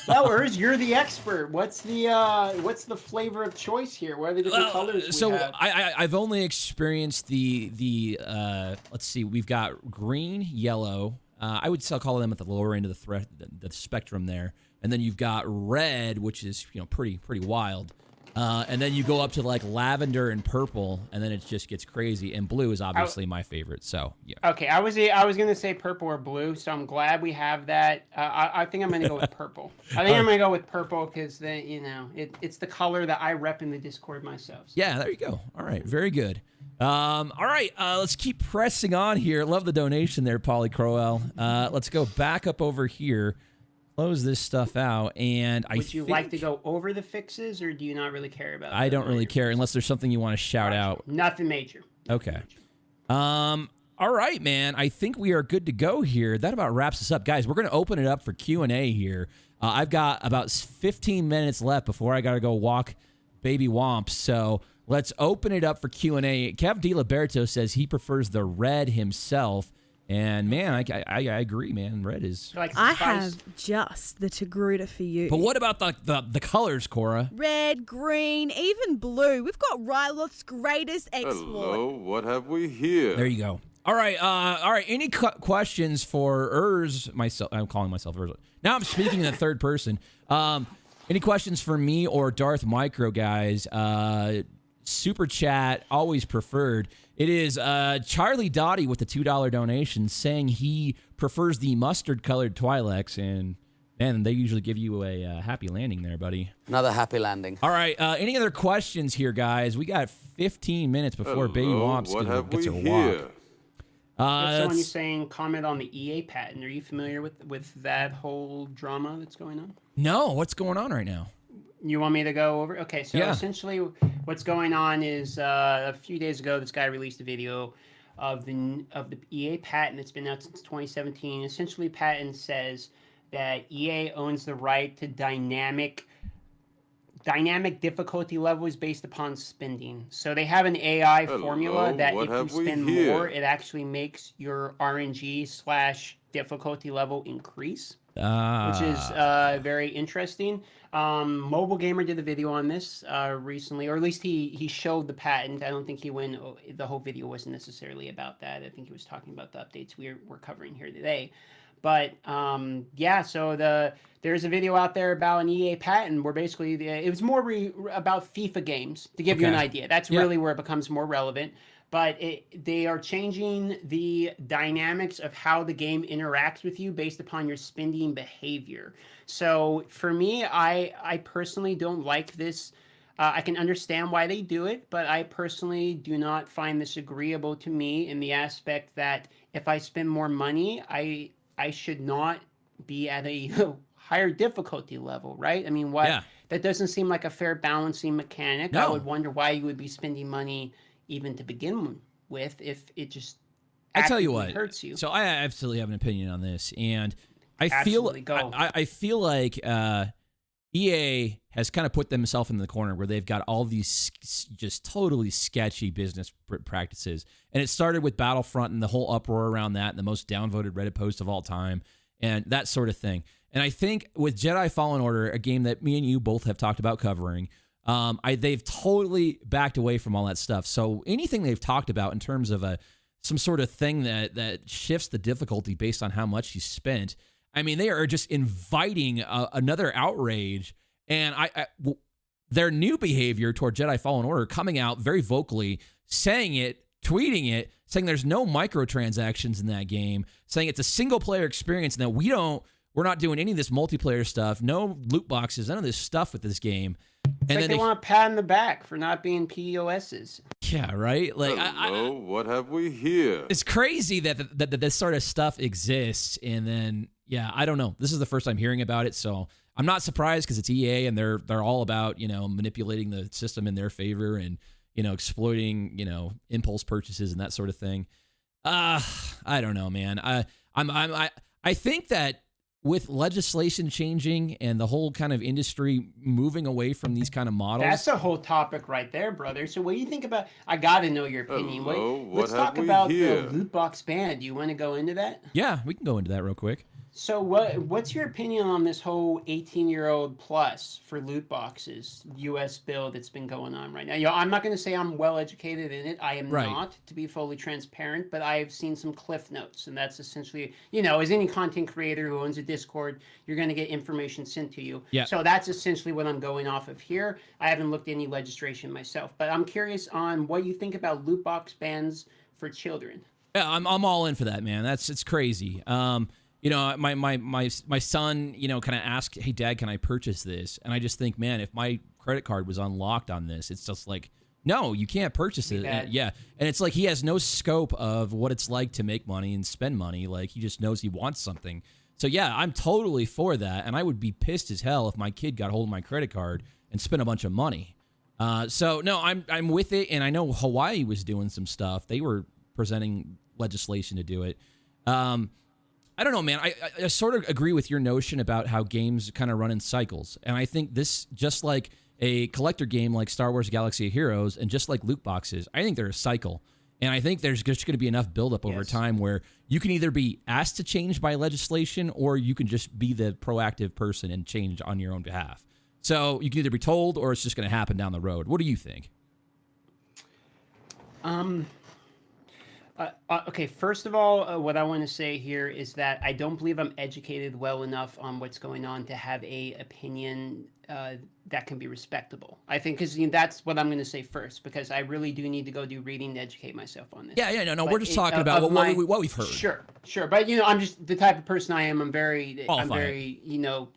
Well, Urs, you're the expert. What's the flavor of choice here? What are the different colors we have? I've only experienced the let's see, we've got green, yellow. I would still call them at the lower end of the spectrum there, and then you've got red, which is pretty wild. And then you go up to like lavender and purple, and then it just gets crazy. And blue is obviously my favorite. So yeah. Okay, I was gonna say purple or blue, so I'm glad we have that. I think I'm gonna go with purple. I think I'm gonna go with purple because it's the color that I rep in the Discord myself. So. Yeah, there you go. All right, very good. All right, let's keep pressing on here. Love the donation there, Polly Crowell. Let's go back up over here. Close this stuff out, and Would you like to go over the fixes, or do you not really care about? I don't really care unless there's something you want to shout out. Nothing major. Okay. All right, man. I think we are good to go here. That about wraps us up, guys. We're gonna open it up for Q&A here. I've got about 15 minutes left before I gotta go walk baby Womp. So let's open it up for Q&A. Kev DiLiberto says he prefers the red himself. And man, I agree, man. Red is. I have just the Togruta for you. But what about the colors, Kora? Red, green, even blue. We've got Ryloth's greatest exploit. Hello, what have we here? There you go. All right. Any questions for Urs? I'm calling myself Urs. Now I'm speaking in the third person. Any questions for me or Darth Micro, guys? Super chat, always preferred. It is Charlie Dottie with the $2 donation saying he prefers the mustard-colored Twi'leks, and man, they usually give you a happy landing there, buddy. Another happy landing. All right, any other questions here, guys? We got 15 minutes before Baby Womps gets her walk. Someone is saying comment on the EA patent. Are you familiar with that whole drama that's going on? No, what's going on right now? You want me to go over? Okay, so essentially what's going on is a few days ago, this guy released a video of the EA patent that's been out since 2017. Essentially, patent says that EA owns the right to dynamic difficulty levels based upon spending. So they have an AI formula that if you spend more, it actually makes your RNG/difficulty level increase. Which is very interesting. Mobile Gamer did a video on this recently, or at least he showed the patent. I don't think the whole video wasn't necessarily about that. I think he was talking about the updates we're covering here today. But so there's a video out there about an EA patent where basically it was more about FIFA games, to give you an idea. That's really where it becomes more relevant. But they are changing the dynamics of how the game interacts with you based upon your spending behavior. So for me, I personally don't like this. I can understand why they do it, but I personally do not find this agreeable to me in the aspect that if I spend more money, I should not be at a higher difficulty level, right? I mean, what? Yeah. That doesn't seem like a fair balancing mechanic. I No. would wonder why you would be spending money even to begin with if it just I tell you actively what, hurts you. so I absolutely have an opinion on this, and I Absolutely, go. I feel like EA has kind of put themselves in the corner where they've got all these just totally sketchy business practices, and it started with Battlefront and the whole uproar around that, and the most downvoted Reddit post of all time, and that sort of thing. And I think with Jedi Fallen Order, a game that me and you both have talked about covering, they've totally backed away from all that stuff. So anything they've talked about in terms of some sort of thing that shifts the difficulty based on how much you spent, I mean, they are just inviting another outrage. And their new behavior toward Jedi Fallen Order, coming out very vocally, saying it, tweeting it, saying there's no microtransactions in that game, saying it's a single player experience, and that we're not doing any of this multiplayer stuff, no loot boxes, none of this stuff with this game. It's like they want a pat on the back for not being POSs. Yeah, right? Like, Hello, what have we here? It's crazy that this sort of stuff exists, and then, yeah, I don't know. This is the first time hearing about it, so I'm not surprised because it's EA, and they're all about, manipulating the system in their favor and, exploiting, impulse purchases and that sort of thing. I don't know, man. I think that with legislation changing and the whole kind of industry moving away from these kind of models. That's a whole topic right there, brother. So what do you think about, I got to know your opinion. Hello, Let's what talk have we about here? the loot box ban. Do you want to go into that? Yeah, we can go into that real quick. So what's your opinion on this whole 18-year-old plus for loot boxes U.S. bill that's been going on right now? I'm not going to say I'm well educated in it. I am Right. not, to be fully transparent, but I've seen some cliff notes, and that's essentially, as any content creator who owns a Discord, you're going to get information sent to you. Yeah. So that's essentially what I'm going off of here. I haven't looked at any legislation myself, but I'm curious on what you think about loot box bans for children. Yeah, I'm all in for that, man. It's crazy. My son, kind of asked, "Hey, Dad, can I purchase this?" And I just think, man, if my credit card was unlocked on this, it's just like, no, you can't purchase it. And, yeah, and it's like he has no scope of what it's like to make money and spend money. Like, he just knows he wants something. So yeah, I'm totally for that, and I would be pissed as hell if my kid got hold of my credit card and spent a bunch of money. So no, I'm with it, and I know Hawaii was doing some stuff. They were presenting legislation to do it. I don't know, man. I sort of agree with your notion about how games kind of run in cycles. And I think this, just like a collector game like Star Wars Galaxy of Heroes and just like loot boxes, I think they're a cycle. And I think there's just going to be enough buildup over time where you can either be asked to change by legislation or you can just be the proactive person and change on your own behalf. So you can either be told or it's just going to happen down the road. What do you think? Okay, first of all, what I want to say here is that I don't believe I'm educated well enough on what's going on to have a opinion that can be respectable. I think because that's what I'm going to say first, because I really do need to go do reading to educate myself on this. Yeah, no, we're just talking about what we've heard. Sure, but I'm just the type of person I am. I'm very,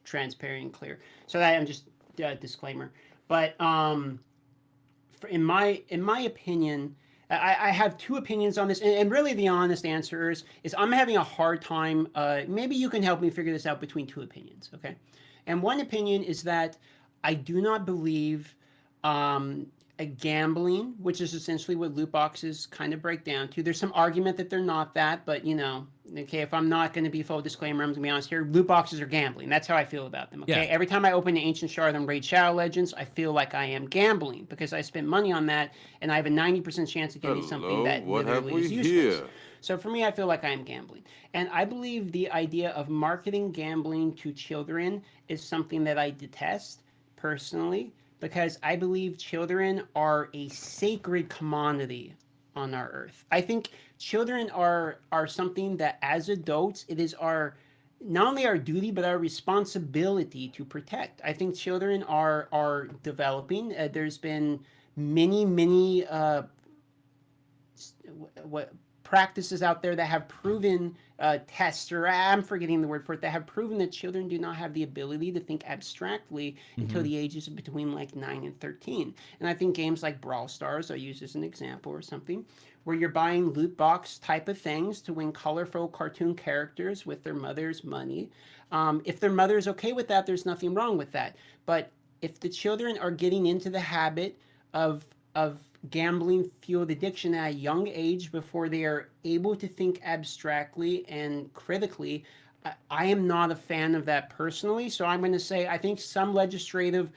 transparent and clear. So that I'm just disclaimer. But in my opinion. I have two opinions on this, and really the honest answer is I'm having a hard time. Maybe you can help me figure this out between two opinions, okay? And one opinion is that I do not believe a gambling, which is essentially what loot boxes kind of break down to. There's some argument that they're not that, but okay, if I'm not going to be full disclaimer, I'm going to be honest here. Loot boxes are gambling. That's how I feel about them. Okay, Yeah. Every time I open the Ancient Shard and Raid Shadow Legends, I feel like I am gambling because I spent money on that, and I have a 90% chance of getting something that what have literally is we useless. here? So for me, I feel like I am gambling. And I believe the idea of marketing gambling to children is something that I detest personally, because I believe children are a sacred commodity on our earth. I think children are something that as adults, it is not only our duty, but our responsibility to protect. I think children are developing. There's been many practices out there that have proven tests, or I'm forgetting the word for it, that have proven that children do not have the ability to think abstractly until the ages of between like 9 and 13. And I think games like Brawl Stars are used as an example or something, where you're buying loot box type of things to win colorful cartoon characters with their mother's money. If their mother is okay with that, there's nothing wrong with that. But if the children are getting into the habit of gambling fueled addiction at a young age before they are able to think abstractly and critically, I am not a fan of that personally. So I'm going to say I think some legislative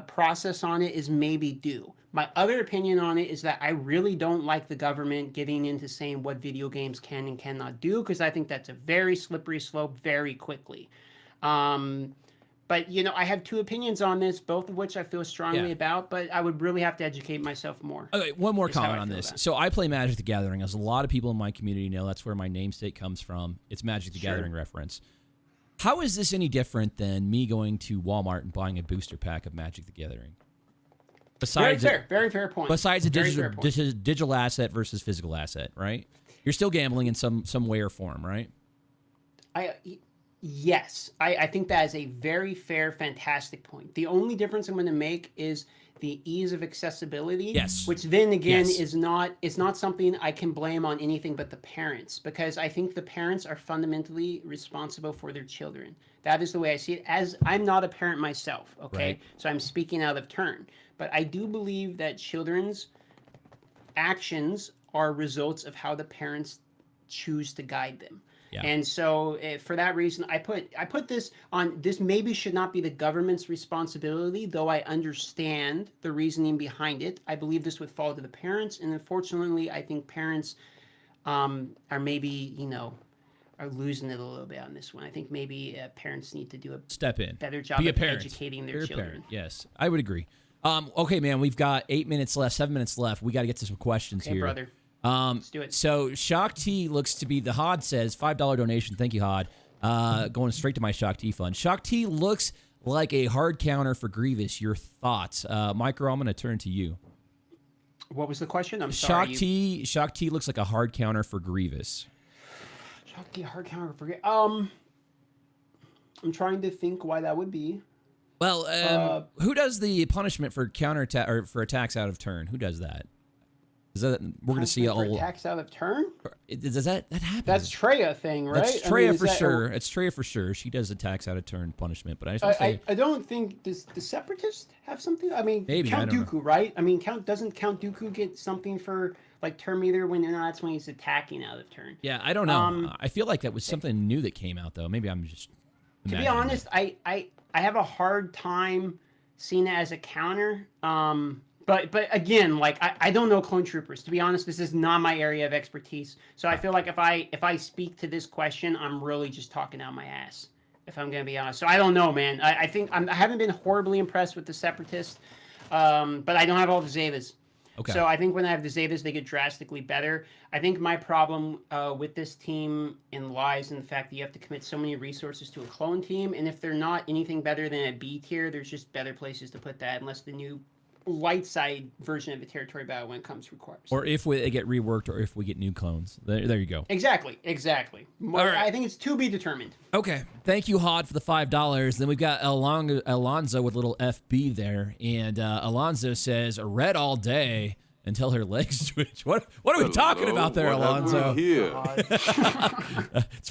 process on it is maybe due. My other opinion on it is that I really don't like the government getting into saying what video games can and cannot do, because I think that's a very slippery slope very quickly. But, you know, I have two opinions on this, both of which I feel strongly about, but I would really have to educate myself more. Okay, one more comment on this. So I play Magic the Gathering, as a lot of people in my community know. That's where my namesake comes from. It's Magic the Gathering reference. How is this any different than me going to Walmart and buying a booster pack of Magic the Gathering? Besides very fair point. Besides a digital asset versus physical asset, right? You're still gambling in some way or form, right? Yes, I think that is a very fair, fantastic point. The only difference I'm going to make is the ease of accessibility. Yes. Which then again is not something I can blame on anything but the parents, because I think the parents are fundamentally responsible for their children. That is the way I see it. As I'm not a parent myself, okay? Right. So I'm speaking out of turn. But I do believe that children's actions are results of how the parents choose to guide them. Yeah. And so for that reason, I put this on, this maybe should not be the government's responsibility, though I understand the reasoning behind it. I believe this would fall to the parents. And unfortunately, I think parents are maybe, you know, are losing it a little bit on this one. I think maybe parents need to do a better job of educating their children. Yes, I would agree. Okay, man, we've got 7 minutes left. We got to get to some questions here. Brother. Let's do it. So Shakti looks to be, the Hod says, $5 donation. Thank you, Hod. Going straight to my Shakti fund. Shakti looks like a hard counter for Grievous. Your thoughts? Micro, I'm going to turn to you. What was the question? I'm sorry. Shakti looks like a hard counter for Grievous. Shakti, hard counter for Grievous. I'm trying to think why that would be. Well, who does the punishment for counterattack or for attacks out of turn? Who does that? Is that we're going to see attacks out of turn? Does that happen? That's Treya thing, right? That's Treya for sure. It's Treya for sure. She does attacks out of turn punishment, but I don't think does the Separatists have something? I mean, maybe, Count Dooku, right? I mean, doesn't Count Dooku get something for like turn meter when that's when he's attacking out of turn? Yeah, I don't know. I feel like that was something new that came out though. Maybe I'm just to be honest. I have a hard time seeing it as a counter. But again, like I don't know clone troopers. To be honest, this is not my area of expertise. So I feel like if I speak to this question, I'm really just talking out my ass, if I'm gonna be honest. So I don't know, man. I think I haven't been horribly impressed with the Separatists, but I don't have all the Zetas. Okay. So I think when I have the Zetas, they get drastically better. I think my problem with this team lies in the fact that you have to commit so many resources to a clone team, and if they're not anything better than a B tier, there's just better places to put that, unless the new light side version of the territory battle when it comes requires. Or if they get reworked, or if we get new clones. There you go. Exactly. All right. I think it's to be determined. Okay. Thank you, Hod, for the $5. Then we've got Alonzo with a little FB there. And Alonzo says, red all day until her legs twitch. What are we talking about there, Alonzo? It's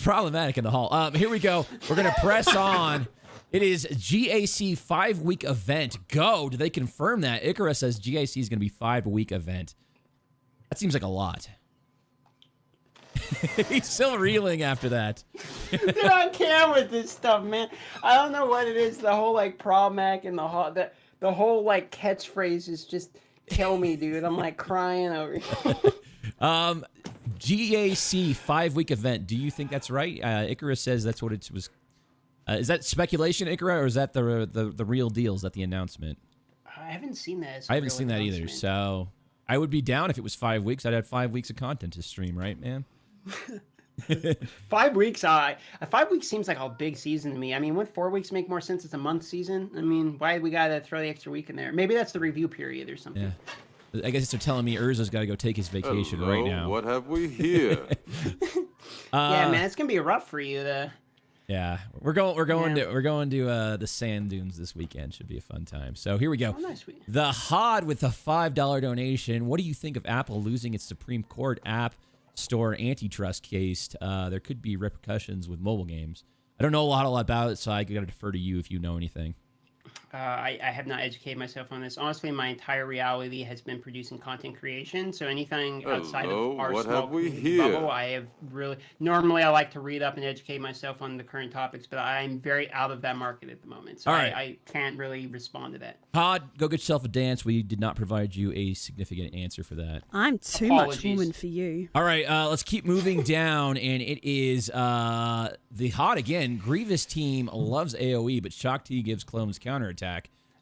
problematic in the hall. Here we go. We're going to press on. It is GAC 5-week event. Go. Do they confirm that? Ikara says GAC is going to be 5-week event. That seems like a lot. He's still reeling after that. Dude, I can't with this stuff, man. I don't know what it is. The whole like problematic and the whole like catchphrases just kill me, dude. I'm like crying over here. GAC 5-week event. Do you think that's right? Ikara says that's what it was. Is that speculation, Ikara, or is that the real deal? Is that the announcement? I haven't seen that. I haven't seen that either. So I would be down if it was 5 weeks. I'd have 5 weeks of content to stream, right, man? 5 weeks. 5 weeks seems like a big season to me. I mean, wouldn't 4 weeks make more sense? It's a month season. I mean, why we gotta throw the extra week in there? Maybe that's the review period or something. I guess they're telling me Urza's got to go take his vacation right Hello, now. what have we here? Yeah, man, it's gonna be rough for you. Yeah, we're going to the sand dunes this weekend. Should be a fun time. So here we go. Oh, nice. The Hod with a $5 donation. What do you think of Apple losing its Supreme Court App Store antitrust case? There could be repercussions with mobile games. I don't know a lot about it, so I got to defer to you if you know anything. I have not educated myself on this. Honestly, my entire reality has been producing content creation. So anything outside Hello, of our what small have we community here? bubble, I have really. Normally, I like to read up and educate myself on the current topics, but I'm very out of that market at the moment. So All right. I can't really respond to that. Hod, go get yourself a dance. We did not provide you a significant answer for that. I'm too much Apologies. woman for you. All right, let's keep moving down, and it is the Hod again. Grievous team loves AoE, but Shakti gives clones counterattack.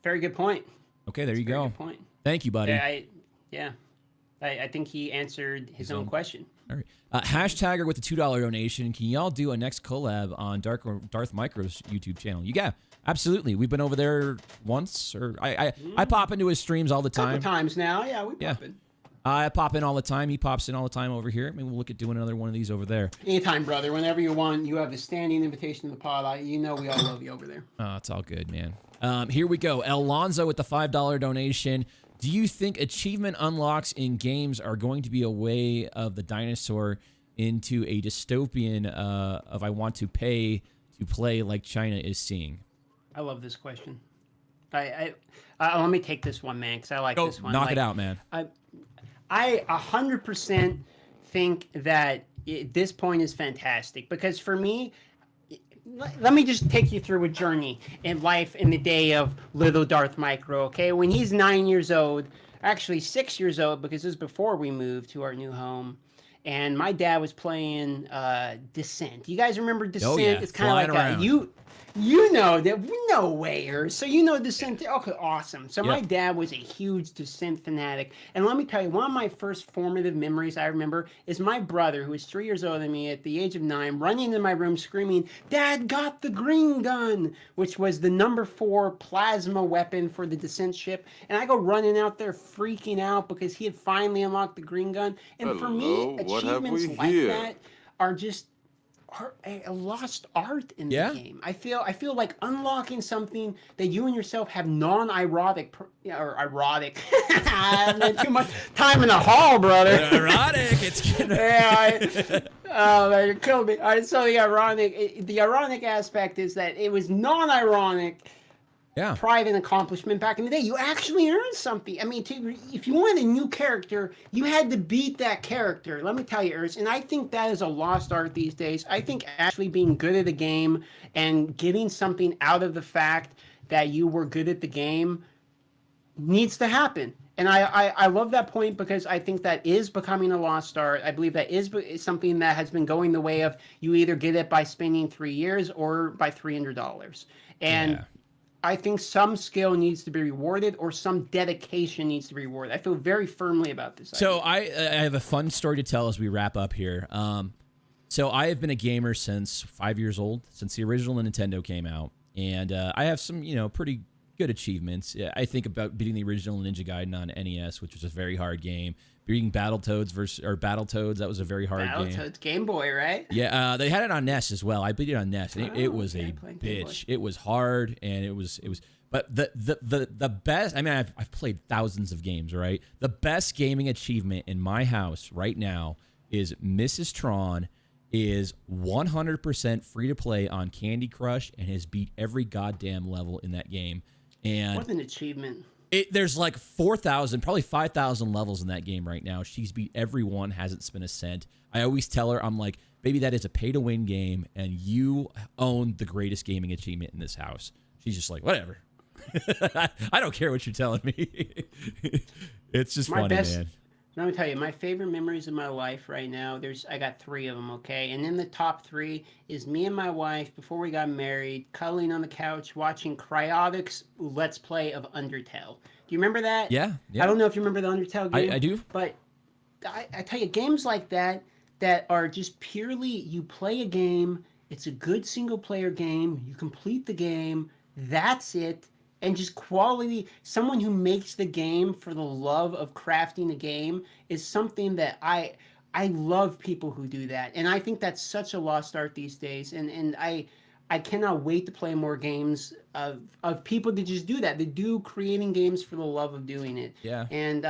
Very good point. Okay, there you Very go. good point. Thank you, buddy. I think he answered his own question. All right. Hashtagger with the $2 donation. Can y'all do a next collab on Darth Micro's YouTube channel? You got absolutely. We've been over there once, or I pop into his streams all the Couple time. times now. Yeah, we Yeah. pop in. I pop in all the time. He pops in all the time over here. Maybe we'll look at doing another one of these over there. Anytime, brother. Whenever you want, you have a standing invitation to the pod. You know we all love you over there. Oh, it's all good, man. Here we go. Alonzo with the $5 donation. Do you think achievement unlocks in games are going to be a way of the dinosaur into a dystopian of I want to pay to play like China is seeing? I love this question. Let me take this one, man, because I like this one. Knock it out, man. I 100% think that this point is fantastic because for me, let me just take you through a journey in life in the day of little Darth Micro, okay? When he's 9 years old, actually 6 years old because this is before we moved to our new home, and my dad was playing Descent. You guys remember Descent? Oh, yeah. It's kind of like Flying you know that no way, so you know Descent. Okay, awesome. So my Yep. dad was a huge Descent fanatic, and let me tell you, one of my first formative memories I remember is my brother, who was 3 years older than me, at the age of 9, running into my room screaming, "Dad got the green gun," which was the number 4 plasma weapon for the Descent ship, and I go running out there freaking out because he had finally unlocked the green gun. And for me, Hello, what have achievements we like here? that are just a lost art in the Yeah. game. I feel like unlocking something that you and yourself have non-erotic or erotic. I mean, too much time in the hall, brother. Erotic. It's getting... Man, you killed me. All right, so the ironic aspect is that it was non-ironic. Yeah. Pride and accomplishment back in the day. You actually earned something. I mean, if you wanted a new character, you had to beat that character. Let me tell you, Urs, and I think that is a lost art these days. I think actually being good at a game and getting something out of the fact that you were good at the game needs to happen. And I love that point because I think that is becoming a lost art. I believe that is something that has been going the way of you either get it by spending 3 years or by $300. And Yeah. I think some skill needs to be rewarded or some dedication needs to be rewarded. I feel very firmly about this. So idea. I have a fun story to tell as we wrap up here. So I have been a gamer since 5 years old, since the original Nintendo came out. And I have some, pretty good achievements. I think about beating the original Ninja Gaiden on NES, which was a very hard game. Beating Battletoads, that was a very hard game. Battletoads, Game Boy, right? Yeah, they had it on NES as well. I beat it on NES, and it was okay, a playing Game bitch. It was hard, and it was. But the best. I mean, I've played thousands of games, right? The best gaming achievement in my house right now is Mrs. Tron is 100% free to play on Candy Crush and has beat every goddamn level in that game. And What an achievement. there's like 4,000, probably 5,000 levels in that game right now. She's beat every one, hasn't spent a cent. I always tell her, I'm like, baby, that is a pay-to-win game, and you own the greatest gaming achievement in this house. She's just like, whatever. I don't care what you're telling me. It's just funny, man. Let me tell you, my favorite memories of my life right now, I got 3 of them, okay? And in the top 3 is me and my wife, before we got married, cuddling on the couch, watching Cryotic's Let's Play of Undertale. Do you remember that? Yeah. I don't know if you remember the Undertale game. I do. But I tell you, games like that are just purely, you play a game, it's a good single-player game, you complete the game, that's it, and just quality. Someone who makes the game for the love of crafting a game is something that I love people who do that. And I think that's such a lost art these days. And I cannot wait to play more games of people that just do that. They do creating games for the love of doing it. Yeah. And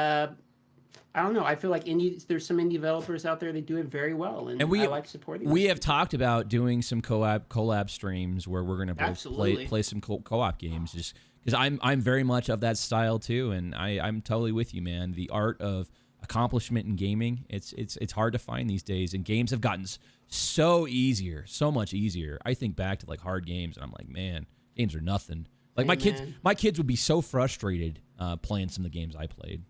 I don't know. I feel like there's some indie developers out there that do it very well, and I like supporting. We have talked about doing some collab streams where we're going to play some co-op games, just because I'm very much of that style too, and I'm totally with you, man. The art of accomplishment in gaming, it's hard to find these days, and games have gotten so much easier. I think back to like hard games, and I'm like, man, games are nothing. Like my kids would be so frustrated playing some of the games I played.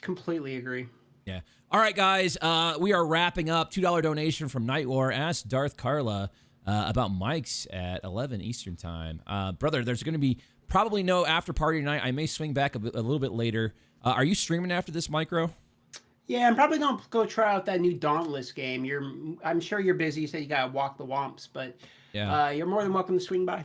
Completely agree. Yeah. All right, guys. We are wrapping up. $2 donation from Night War. Ask Darth Carla about mics at 11 Eastern time. Brother, there's going to be probably no after party tonight. I may swing back a little bit later. Are you streaming after this, Micro? Yeah, I'm probably going to go try out that new Dauntless game. I'm sure you're busy. You said you got to walk the womps, but yeah. You're more than welcome to swing by.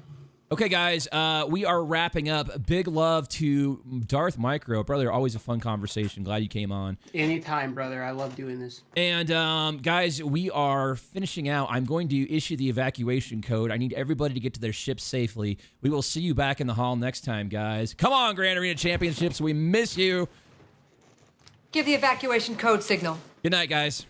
Okay, guys, we are wrapping up. Big love to Darth Micro. Brother, always a fun conversation. Glad you came on. Anytime, brother. I love doing this. And, guys, we are finishing out. I'm going to issue the evacuation code. I need everybody to get to their ships safely. We will see you back in the hall next time, guys. Come on, Grand Arena Championships. We miss you. Give the evacuation code signal. Good night, guys.